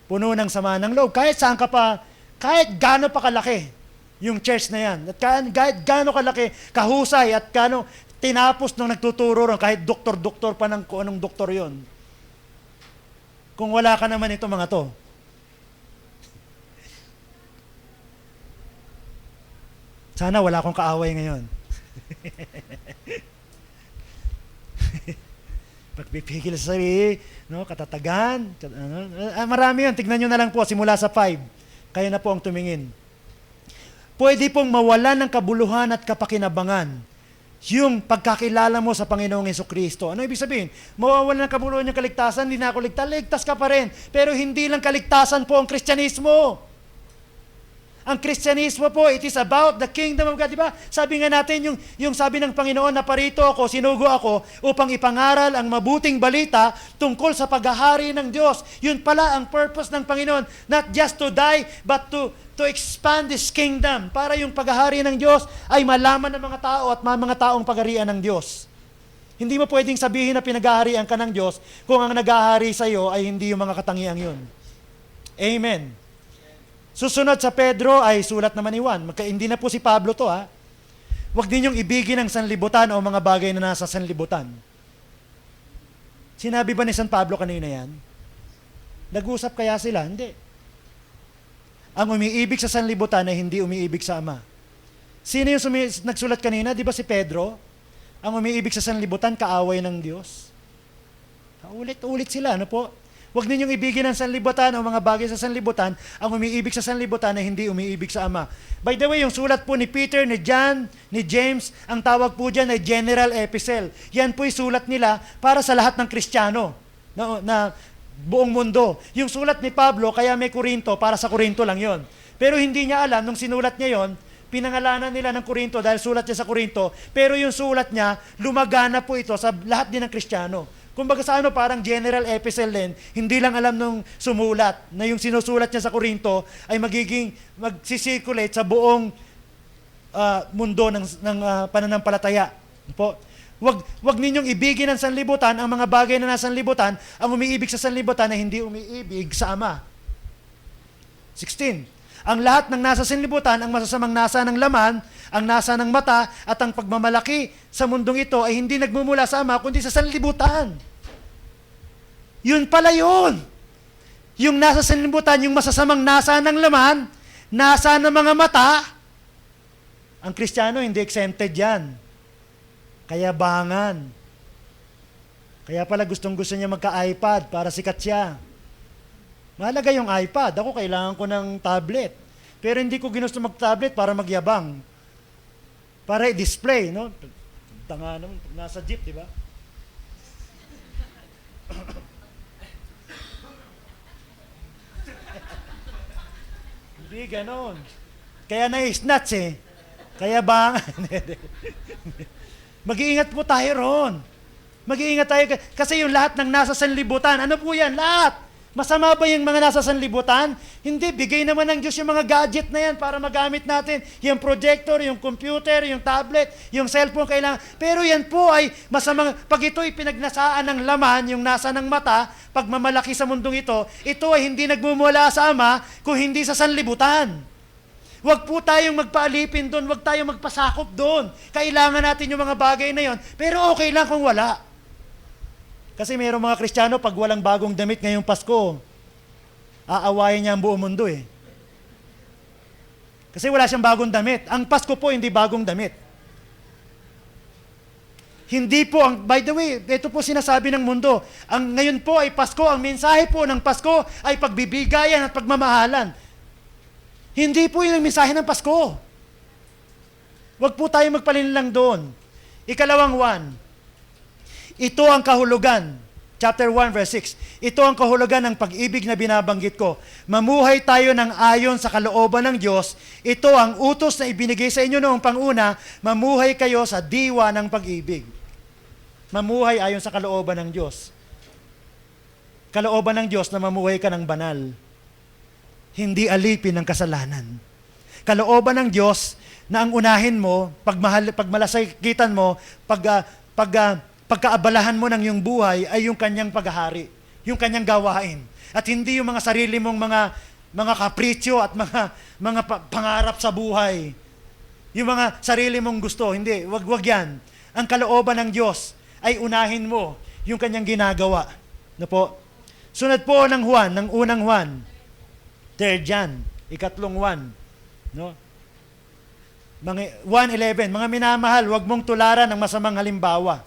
puno ng sama ng loob, kahit saan ka pa, kahit gaano pa kalaki yung church na yan, at kahit gaano kalaki, kahusay, at gaano tinapos nung nagtuturo ron, kahit doktor-doktor pa ng kung anong doktor yon. Kung wala ka naman ito mga to, sana wala akong kaaway ngayon. Pagpipigil sa sarili, no, katatagan, marami yun. Tignan nyo na lang po, simula sa 5. Kaya na po ang tumingin. Pwede pong mawalan ng kabuluhan at kapakinabangan yung pagkakilala mo sa Panginoong Jesucristo. Ano ibig sabihin? Mawawalan ng kabuluhan yung kaligtasan, hindi na ako ligtas ka pa rin. Pero hindi lang kaligtasan po ang Kristyanismo. Ang Kristyanismo po, it is about the kingdom of God, di ba? Sabi nga natin, yung sabi ng Panginoon na parito ako, sinugo ako, upang ipangaral ang mabuting balita tungkol sa paghahari ng Diyos. Yun pala ang purpose ng Panginoon, not just to die, but to expand this kingdom, para yung paghahari ng Diyos ay malaman ng mga tao at mga taong paghaharian ng Diyos. Hindi mo pwedeng sabihin na pinaghaharian ka ng Diyos kung ang naghahari sa iyo ay hindi yung mga katangiang yun. Amen. Susunod sa Pedro ay sulat naman ni Juan. Hindi na po si Pablo to ha. Huwag ninyong ibigin ang sanlibutan o mga bagay na nasa sanlibutan. Sinabi ba ni San Pablo kanina yan? Nag-usap kaya sila? Hindi. Ang umiibig sa sanlibutan ay hindi umiibig sa Ama. Sino yung nagsulat kanina? Di ba si Pedro? Ang umiibig sa sanlibutan, kaaway ng Diyos. Ulit-ulit sila, ano po? Huwag ninyong ibigin ang sanlibutan o mga bagay sa sanlibutan. Ang umiibig sa sanlibutan ay hindi umiibig sa Ama. By the way, yung sulat po ni Peter, ni John, ni James, ang tawag po dyan ay general epistle. Yan po yung sulat nila para sa lahat ng Kristiyano na buong mundo. Yung sulat ni Pablo, kaya may Korinto, para sa Korinto lang yon. Pero hindi niya alam, nung sinulat niya yon, pinangalanan nila ng Korinto dahil sulat niya sa Korinto, pero yung sulat niya, lumagana po ito sa lahat din ng Kristiyano. Kumbaga sa parang general epistle din, hindi lang alam nung sumulat na yung sinusulat niya sa Korinto ay magsisirculate sa buong mundo ng pananampalataya. Po. Wag ninyong ibigin ang sanlibutan, ang mga bagay na nasa sanlibutan, ang umiibig sa sanlibutan ay hindi umiibig sa Ama. 16. Ang lahat ng nasa sanlibutan, ang masasamang nasa ng laman, ang nasa ng mata, at ang pagmamalaki sa mundong ito ay hindi nagmumula sa Ama, kundi sa sanlibutan. Yun pala yun. Yung nasa sanlibutan, yung masasamang nasa ng laman, nasa ng mga mata, ang Kristiyano hindi exempted yan. Kaya bangan. Kaya pala gustong-gusto niya magka-iPad para sikat siya. Mahalaga yung iPad. Ako kailangan ko ng tablet. Pero hindi ko ginusto mag-tablet para magyabang. Para i-display, no? Tanga naman, nasa jeep, di ba? Hindi ganon. Kaya na-snatch eh. Kaya bangan. Mag-iingat po tayo ron. Mag-iingat tayo. Kasi yung lahat ng nasa sanlibutan, ano po yan? Lahat. Masama ba yung mga nasa sanlibutan? Hindi, bigay naman ng Diyos yung mga gadget na yan para magamit natin. Yung projector, yung computer, yung tablet, yung cellphone kailangan. Pero yan po ay masamang, pag ito'y pinagnasaan ng laman, yung nasa ng mata, pag mamalaki sa mundong ito ay hindi nagmumula sa Ama, kung hindi sa sanlibutan. Huwag po tayong magpaalipin doon, huwag tayong magpasakop doon. Kailangan natin yung mga bagay na yon, pero okay lang kung wala. Kasi mayroong mga Kristiyano, pag walang bagong damit ngayong Pasko, aawayin niya ang buong mundo eh. Kasi wala siyang bagong damit. Ang Pasko po, hindi bagong damit. Hindi po, by the way, ito po sinasabi ng mundo. Ngayon po ay Pasko, ang mensahe po ng Pasko ay pagbibigayan at pagmamahalan. Hindi po yun ang mensahe ng Pasko. Huwag po tayo magpalinlang doon. Ikalawang 1. Ito ang kahulugan. Chapter 1, verse 6. Ito ang kahulugan ng pag-ibig na binabanggit ko. Mamuhay tayo ng ayon sa kalooban ng Diyos. Ito ang utos na ibinigay sa inyo noong panguna. Mamuhay kayo sa diwa ng pag-ibig. Mamuhay ayon sa kalooban ng Diyos. Kalooban ng Diyos na mamuhay ka ng banal. Hindi alipin ng kasalanan. Kalooban ng Diyos na ang unahin mo, pagmalasakitan mo, pagkaabalahan mo ng iyong buhay ay yung kanyang paghahari, yung kanyang gawain. At hindi yung mga sarili mong mga kapritsyo at mga pangarap sa buhay. Yung mga sarili mong gusto, hindi, wag yan. Ang kalooban ng Diyos ay unahin mo yung kanyang ginagawa. No po? Sunod po ng Juan, ng unang Juan, 3 John, ikatlong 1. No? 1:11, mga minamahal, wag mong tularan ng masamang halimbawa.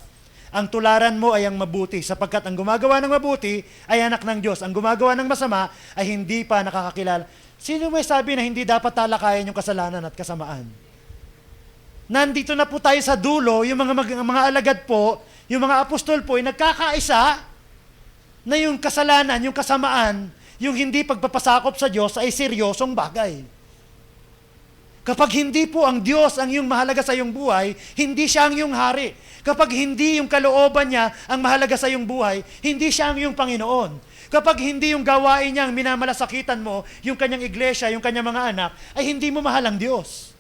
Ang tularan mo ay ang mabuti, sapagkat ang gumagawa ng mabuti ay anak ng Diyos. Ang gumagawa ng masama ay hindi pa nakakakilala. Sino may sabi na hindi dapat talakayan yung kasalanan at kasamaan? Nandito na po tayo sa dulo, yung mga alagad po, yung mga apostol po, ay nagkakaisa na yung kasalanan, yung kasamaan, yung hindi pagpapasakop sa Diyos ay seryosong bagay. Kapag hindi po ang Diyos ang iyong mahalaga sa iyong buhay, hindi siya ang iyong hari. Kapag hindi yung kalooban niya ang mahalaga sa iyong buhay, hindi siya ang iyong Panginoon. Kapag hindi yung gawain niya ang minamalasakitan mo, yung kanyang iglesia, yung kanyang mga anak, ay hindi mo mahal ang Diyos.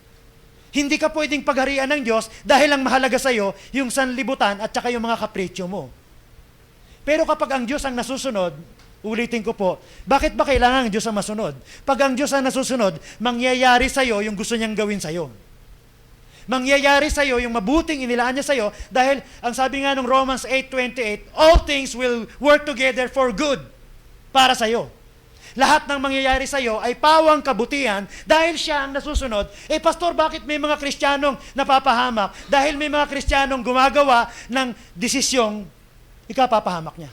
Hindi ka pwedeng pagharian ng Diyos dahil ang mahalaga sa iyo yung sanlibutan at saka yung mga kapritsyo mo. Pero kapag ang Diyos ang nasusunod, Ulitin ko po, bakit ba kailangan ang Diyos ang masunod? Pag ang Diyos ang nasusunod, mangyayari sa'yo yung gusto niyang gawin sa'yo. Mangyayari sa'yo yung mabuting inilaan niya sa'yo dahil ang sabi nga ng Romans 8:28, all things will work together for good para sa'yo. Lahat ng mangyayari sa'yo ay pawang kabutihan dahil siya ang nasusunod. Pastor, bakit may mga Kristiyanong napapahamak? Dahil may mga Kristiyanong gumagawa ng desisyong ikapapahamak niya.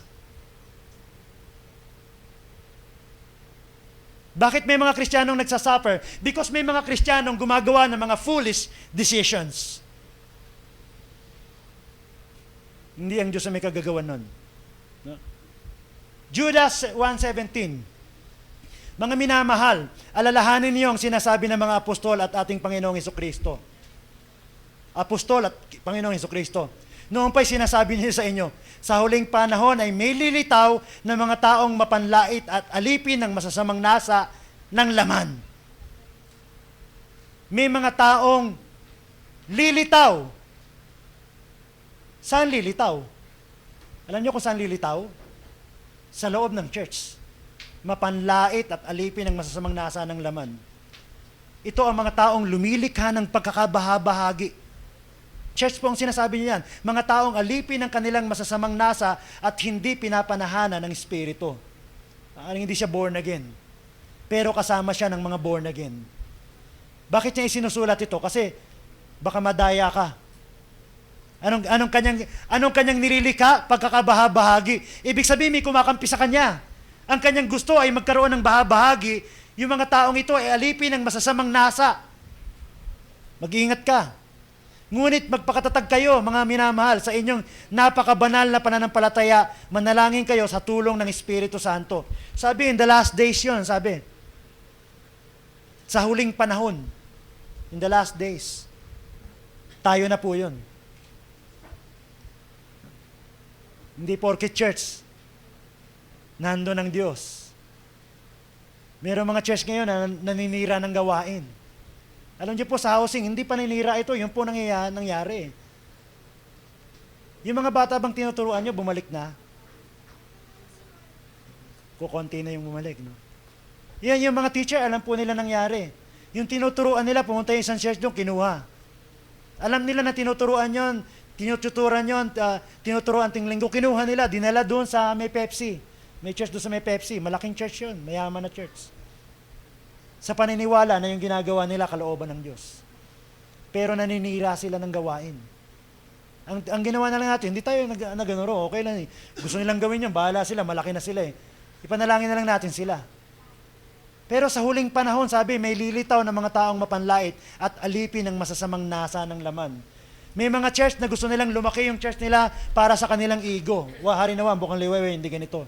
Bakit may mga Kristiyanong nagsasuffer? Because may mga Kristiyanong gumagawa ng mga foolish decisions. Hindi ang Diyos ang may kagagawan nun. No? Judas 1:17. Mga minamahal, alalahanin niyo ang sinasabi ng mga apostol at ating Panginoong Hesukristo. Apostol at Panginoong Hesukristo. Noon pa'y sinasabi niya sa inyo, sa huling panahon ay may lilitaw na mga taong mapanlait at alipin ng masasamang nasa ng laman. May mga taong lilitaw. Saan lilitaw? Alam niyo kung saan lilitaw? Sa loob ng church. Mapanlait at alipin ng masasamang nasa ng laman. Ito ang mga taong lumilikha ng pagkakabahabahagi. Church po ang sinasabi niya yan. Mga taong alipin ng kanilang masasamang nasa at hindi pinapanahanan ng Espiritu. Hindi siya born again. Pero kasama siya ng mga born again. Bakit niya isinusulat ito? Kasi baka madaya ka. Anong kanyang nililikha? Pagkakabahabahagi. Ibig sabihin may kumakampi sa kanya. Ang kanyang gusto ay magkaroon ng bahabahagi, yung mga taong ito ay alipin ng masasamang nasa. Mag-iingat ka. Ngunit magpakatatag kayo, mga minamahal, sa inyong napakabanal na pananampalataya, manalangin kayo sa tulong ng Espiritu Santo. Sabi, in the last days yun, sabi. Sa huling panahon, in the last days, tayo na po yun. Hindi porket church, nando ng Diyos. Mayroong mga church ngayon na naninira ng gawain. Alam niyo po sa housing, hindi pa naninira ito, yun po nangyari. Yung mga bata bang tinuturuan niyo, bumalik na? Kukunti na yung bumalik, no? Yan yung mga teacher, alam po nila nangyari. Yung tinuturuan nila, pumunta yung isang church doon, kinuha. Alam nila na tinuturuan yon, tinututuran yon, tinuturuan ting linggo, kinuha nila, dinala doon sa may Pepsi. May church doon sa may Pepsi. Malaking church yun. Mayaman na church. Sa paniniwala na yung ginagawa nila kalooban ng Diyos. Pero naninira sila ng gawain. Ang ginawa na lang natin, hindi tayo nag-anuro. Okay lang eh. Gusto nilang gawin yun. Bahala sila. Malaki na sila eh. Ipanalangin na lang natin sila. Pero sa huling panahon, sabi, may lilitaw ng mga taong mapanlait at alipin ng masasamang nasa ng laman. May mga church na gusto nilang lumaki yung church nila para sa kanilang ego. Hari naman, bukang liwewe, hindi ganito.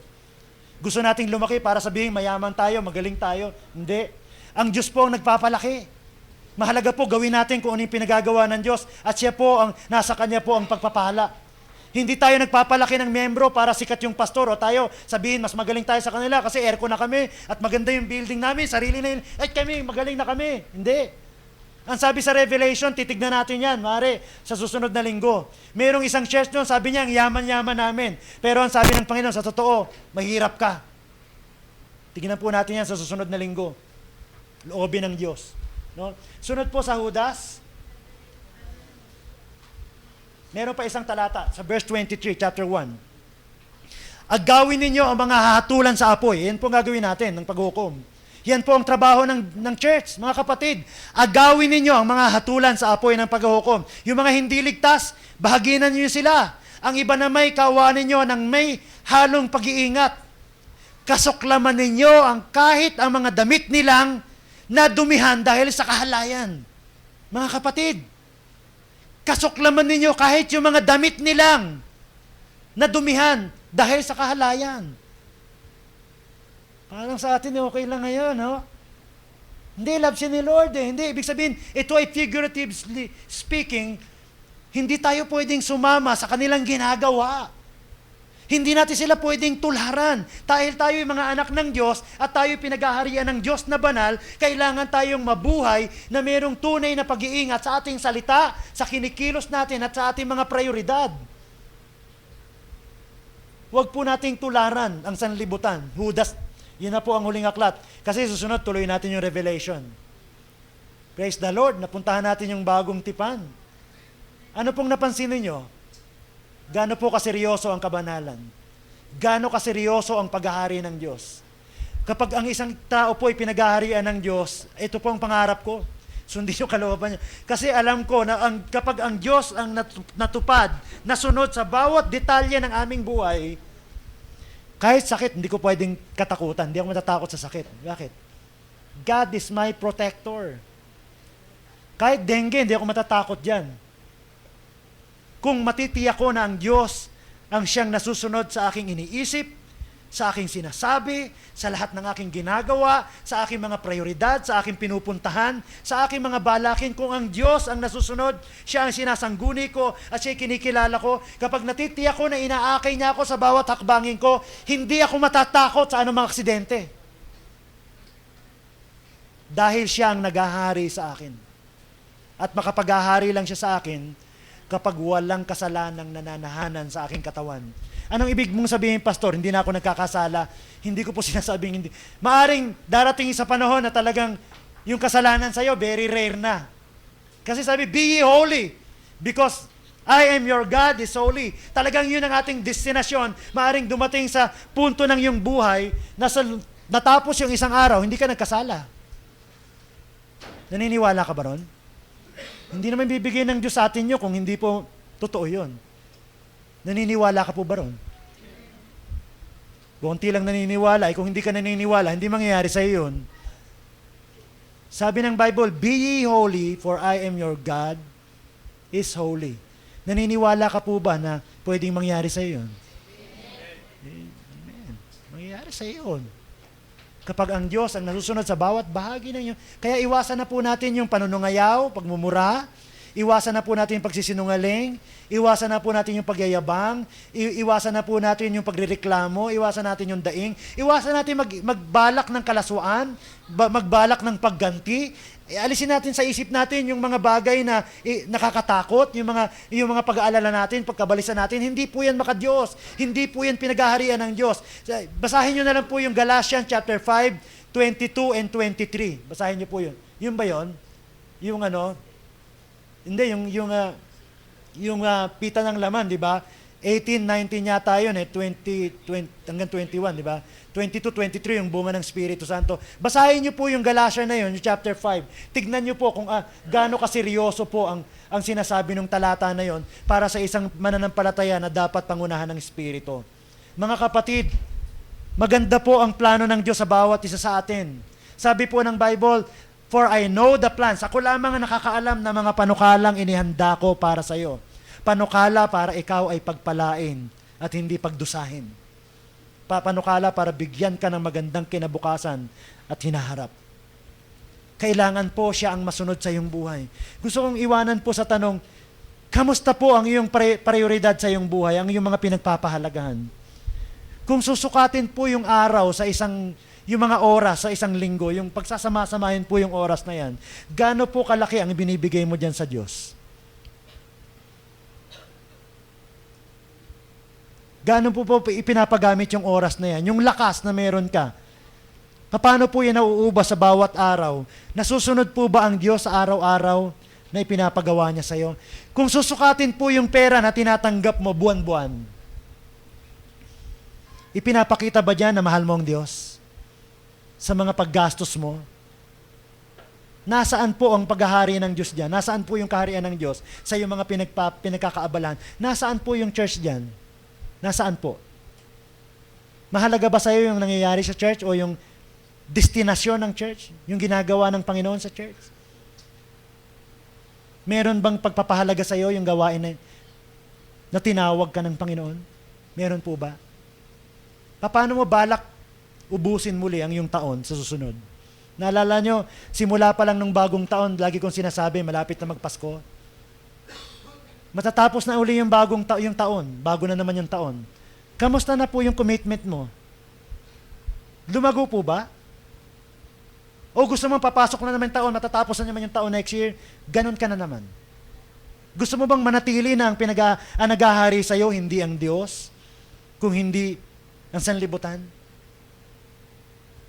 Gusto nating lumaki para sabihin, mayaman tayo, magaling tayo. Hindi. Ang Diyos po ang nagpapalaki. Mahalaga po gawin natin kung ano yung pinagagawa ng Diyos at siya po, nasa Kanya po ang pagpapala. Hindi tayo nagpapalaki ng membro para sikat yung pastor o tayo sabihin, mas magaling tayo sa kanila kasi aircon na kami at maganda yung building namin, sarili na yun. Kami, magaling na kami. Hindi. Ang sabi sa Revelation, titignan natin yan, mare, sa susunod na linggo. Merong isang church doon, sabi niya, ang yaman-yaman namin. Pero ang sabi ng Panginoon, sa totoo, mahirap ka. Tignan po natin yan sa susunod na linggo. Loobin ng Diyos. No? Sunod po sa Judas. Meron pa isang talata sa verse 23, chapter 1. Agawin ninyo ang mga hahatulan sa apoy. Yan po gagawin natin ng paghukom. Yan po ang trabaho ng church, mga kapatid. Agawin ninyo ang mga hatulan sa apoy ng paghuhukom. Yung mga hindi ligtas, bahaginan niyo sila. Ang iba na may kaawaan ninyo ng may halong pag-iingat. Kasuklaman ninyo ang kahit ang mga damit nilang nadumihan dahil sa kahalayan. Mga kapatid, kasuklaman ninyo kahit yung mga damit nilang nadumihan dahil sa kahalayan. Parang sa atin, okay lang ngayon, no? Hindi, love siya ni Lord eh. Hindi, ibig sabihin, ito ay figuratively speaking, hindi tayo pwedeng sumama sa kanilang ginagawa. Hindi natin sila pwedeng tularan. Dahil tayo yung mga anak ng Diyos at tayo pinag-aharian ng Diyos na banal, kailangan tayong mabuhay na mayroong tunay na pag-iingat sa ating salita, sa kinikilos natin at sa ating mga prioridad. Huwag po nating tularan ang sanlibutan. Judas, yun na po ang huling aklat. Kasi susunod, tuloy natin yung Revelation. Praise the Lord, napuntahan natin yung bagong tipan. Ano pong napansin ninyo? Gaano po kaseryoso ang kabanalan? Gaano kaseryoso ang paghahari ng Diyos? Kapag ang isang tao po ay pinaghaharian ng Diyos, ito po ang pangarap ko. Sundin yung kalooban niya. Kasi alam ko na kapag ang Diyos ang natupad, nasunod sa bawat detalye ng aming buhay, kahit sakit, hindi ko pwedeng katakutan. Hindi ako matatakot sa sakit. Bakit? God is my protector. Kahit dengue, hindi ako matatakot dyan. Kung matitiyak ko na ang Diyos ang siyang nasusunod sa aking iniisip, sa aking sinasabi, sa lahat ng aking ginagawa, sa aking mga prioridad, sa aking pinupuntahan, sa aking mga balakin, kung ang Diyos ang nasusunod, siya ang sinasangguni ko at siya kinikilala ko, kapag natitiyak ko na inaakay niya ako sa bawat hakbangin ko, hindi ako matatakot sa anumang aksidente. Dahil siya ang naghahari sa akin. At makapaghahari lang siya sa akin kapag walang kasalanang nananahanan sa aking katawan. Anong ibig mong sabihin, Pastor? Hindi na ako nagkakasala. Hindi ko po sinasabing hindi. Maaring darating sa panahon na talagang yung kasalanan sa'yo, very rare na. Kasi sabi, be ye holy, because I am your God is holy. Talagang yun ang ating destinasyon. Maaring dumating sa punto ng iyong buhay na natapos yung isang araw, hindi ka nagkasala. Naniniwala ka ba ron? Hindi naman bibigay ng Diyos sa atin yun kung hindi po totoo yun. Naniniwala ka po ba ron? Konti lang naniniwala. Kung hindi ka naniniwala, hindi mangyayari sa iyo yun. Sabi ng Bible, be ye holy, for I am your God is holy. Naniniwala ka po ba na pwedeng mangyari sa iyo yun? Amen. Mangyayari sa iyo yun. Kapag ang Diyos ang nasusunod sa bawat bahagi ng iyo. Kaya iwasan na po natin yung panunungayaw, pagmumura, iwasan na po natin yung pagsisinungaling, iwasan na po natin yung pagyayabang, iwasan na po natin yung pagrereklamo, iwasan natin yung daing, iwasan natin magbalak ng kalaswaan, magbalak ng pagganti. Alisin natin sa isip natin yung mga bagay na nakakatakot, yung mga pag-aalala natin, pagkabalisa natin. Hindi po yan maka-Diyos. Hindi po yan pinag-aharian ng Diyos. Basahin nyo na lang po yung Galatians chapter 5, 22 and 23. Basahin nyo po yun. Yun ba yun? Yung hindi, yung pita ng laman, di ba? 18, 19 yata yun 20 hanggang 21, di ba? 22, 23 yung bunga ng Espiritu Santo. Basahin niyo po yung Galatians na yun, yung chapter 5. Tignan niyo po kung gaano kaseryoso po ang sinasabi ng talata na yun para sa isang mananampalataya na dapat pangunahan ng Espiritu. Mga kapatid, maganda po ang plano ng Diyos sa bawat isa sa atin. Sabi po ng Bible, for I know the plans. Ako lamang ang nakakaalam ng mga panukalang inihanda ko para sa iyo. Panukala para ikaw ay pagpalain at hindi pagdusahin. Panukala para bigyan ka ng magandang kinabukasan at hinaharap. Kailangan po siya ang masunod sa iyong buhay. Gusto kong iwanan po sa tanong, kamusta po ang iyong prioridad sa iyong buhay, ang iyong mga pinagpapahalagahan? Kung susukatin po yung araw sa yung mga oras sa isang linggo, yung pagsasama-samahin po yung oras na yan, gaano po kalaki ang binibigay mo dyan sa Diyos? Gaano po ipinapagamit yung oras na yan? Yung lakas na meron ka. Paano po yan nauubos sa bawat araw? Nasusunod po ba ang Diyos sa araw-araw na ipinapagawa niya sa iyo? Kung susukatin po yung pera na tinatanggap mo buwan-buwan, ipinapakita ba dyan na mahal mo ang Diyos? Sa mga paggastos mo? Nasaan po ang paghahari ng Diyos dyan? Nasaan po yung kaharian ng Diyos sa iyong mga pinagkakaabalahan? Nasaan po yung church dyan? Nasaan po? Mahalaga ba sa iyo yung nangyayari sa church o yung destinasyon ng church? Yung ginagawa ng Panginoon sa church? Meron bang pagpapahalaga sa iyo yung gawain na tinawag ka ng Panginoon? Meron po ba? Paano mo balak ubusin muli ang iyong taon sa susunod? Naalala nyo, simula pa lang nung bagong taon, lagi kong sinasabi, malapit na magpasko. Matatapos na uli yung yung taon, bago na naman yung taon. Kamusta na po yung commitment mo? Lumago po ba? O gusto mong papasok na naman yung taon, matatapos na naman yung taon next year, ganun ka na naman. Gusto mo bang manatili na ang naghahari sa'yo, hindi ang Diyos? kung hindi ang sanlibutan?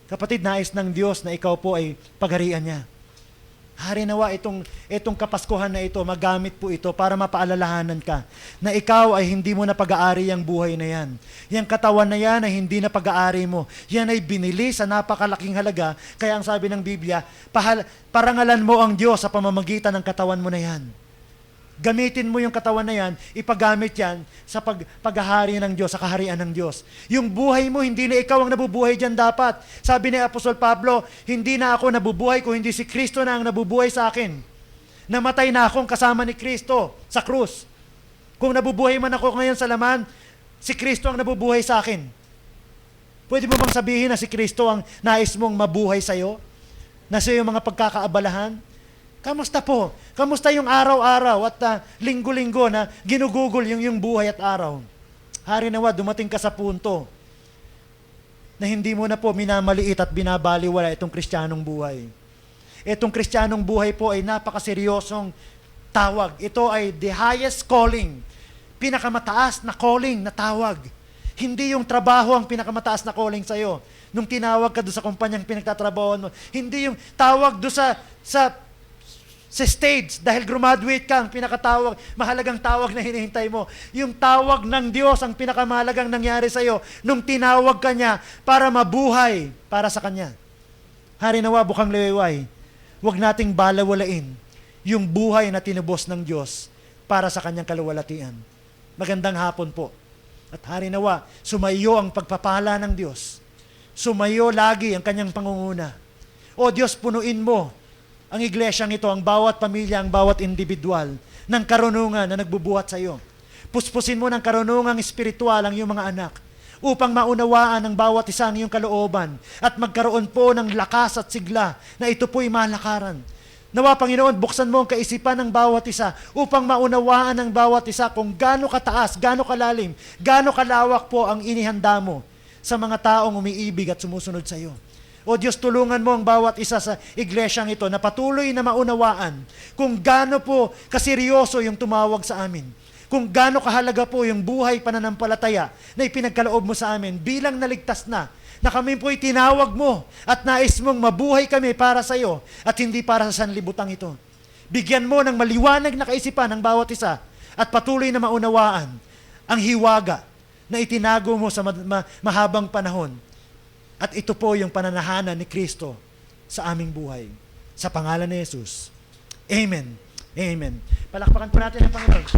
Kapatid, nais ng Diyos na ikaw po ay pagharian niya. Hari nawa itong Kapaskuhan na ito, magamit po ito para mapaalalahanan ka na ikaw ay hindi mo na pag-aari ang buhay na yan. Yang katawan na yan ay hindi na pag-aari mo. Yan ay binili sa napakalaking halaga. Kaya ang sabi ng Biblia, parangalan mo ang Diyos sa pamamagitan ng katawan mo na yan. Gamitin mo yung katawan na yan, ipagamit yan sa paghahari ng Diyos, sa kaharian ng Diyos. Yung buhay mo, hindi na ikaw ang nabubuhay dyan dapat. Sabi ni Apostol Pablo, hindi na ako nabubuhay kung hindi si Kristo na ang nabubuhay sa akin. Namatay na akong kasama ni Kristo sa krus. Kung nabubuhay man ako ngayon sa laman, si Kristo ang nabubuhay sa akin. Pwede mo bang sabihin na si Kristo ang nais mong mabuhay sa'yo? Na sa'yo yung mga pagkakaabalahan? Kamusta po? Kamusta yung araw-araw at linggo-linggo na ginugugol yung buhay at araw? Hari nawa, dumating ka sa punto na hindi mo na po minamaliit at binabaliwala itong kristyanong buhay. Itong kristyanong buhay po ay napakaseryosong tawag. Ito ay the highest calling. Pinakamataas na calling na tawag. Hindi yung trabaho ang pinakamataas na calling sa'yo. Nung tinawag ka doon sa kumpanyang pinagtatrabahoan mo, hindi yung tawag doon sa stage, dahil graduate ka, ang pinakatawag, mahalagang tawag na hinihintay mo. Yung tawag ng Diyos, ang pinakamahalagang nangyari sa'yo, nung tinawag ka niya para mabuhay para sa Kanya. Hari nawa, bukang liwayway, huwag nating balawalain yung buhay na tinubos ng Diyos para sa Kanyang kaluwalhatian. Magandang hapon po. At hari nawa, sumayo ang pagpapala ng Diyos. Sumayo lagi ang Kanyang pangunguna. O Diyos, punuin mo ang iglesyang ito, ang bawat pamilya, ang bawat individual, ng karunungan na nagbubuhat sa iyo. Puspusin mo ng karunungang espiritual ang iyong mga anak upang maunawaan ng bawat isa ang iyong kalooban at magkaroon po ng lakas at sigla na ito po'y malakaran. Nawa, Panginoon, buksan mo ang kaisipan ng bawat isa upang maunawaan ng bawat isa kung gaano kataas, gaano kalalim, gaano kalawak po ang inihanda mo sa mga taong umiibig at sumusunod sa iyo. O Diyos, tulungan mo ang bawat isa sa iglesyang ito na patuloy na maunawaan kung gaano po kaseryoso yung tumawag sa amin. Kung gaano kahalaga po yung buhay pananampalataya na ipinagkaloob mo sa amin bilang naligtas na kami po'y tinawag mo at nais mong mabuhay kami para sa iyo at hindi para sa sanlibutan ito. Bigyan mo ng maliwanag na kaisipan ng bawat isa at patuloy na maunawaan ang hiwaga na itinago mo sa mahabang panahon. At ito po yung pananahanan ni Kristo sa aming buhay. Sa pangalan ni Jesus. Amen. Amen. Palakpakan po natin ang Panginoon.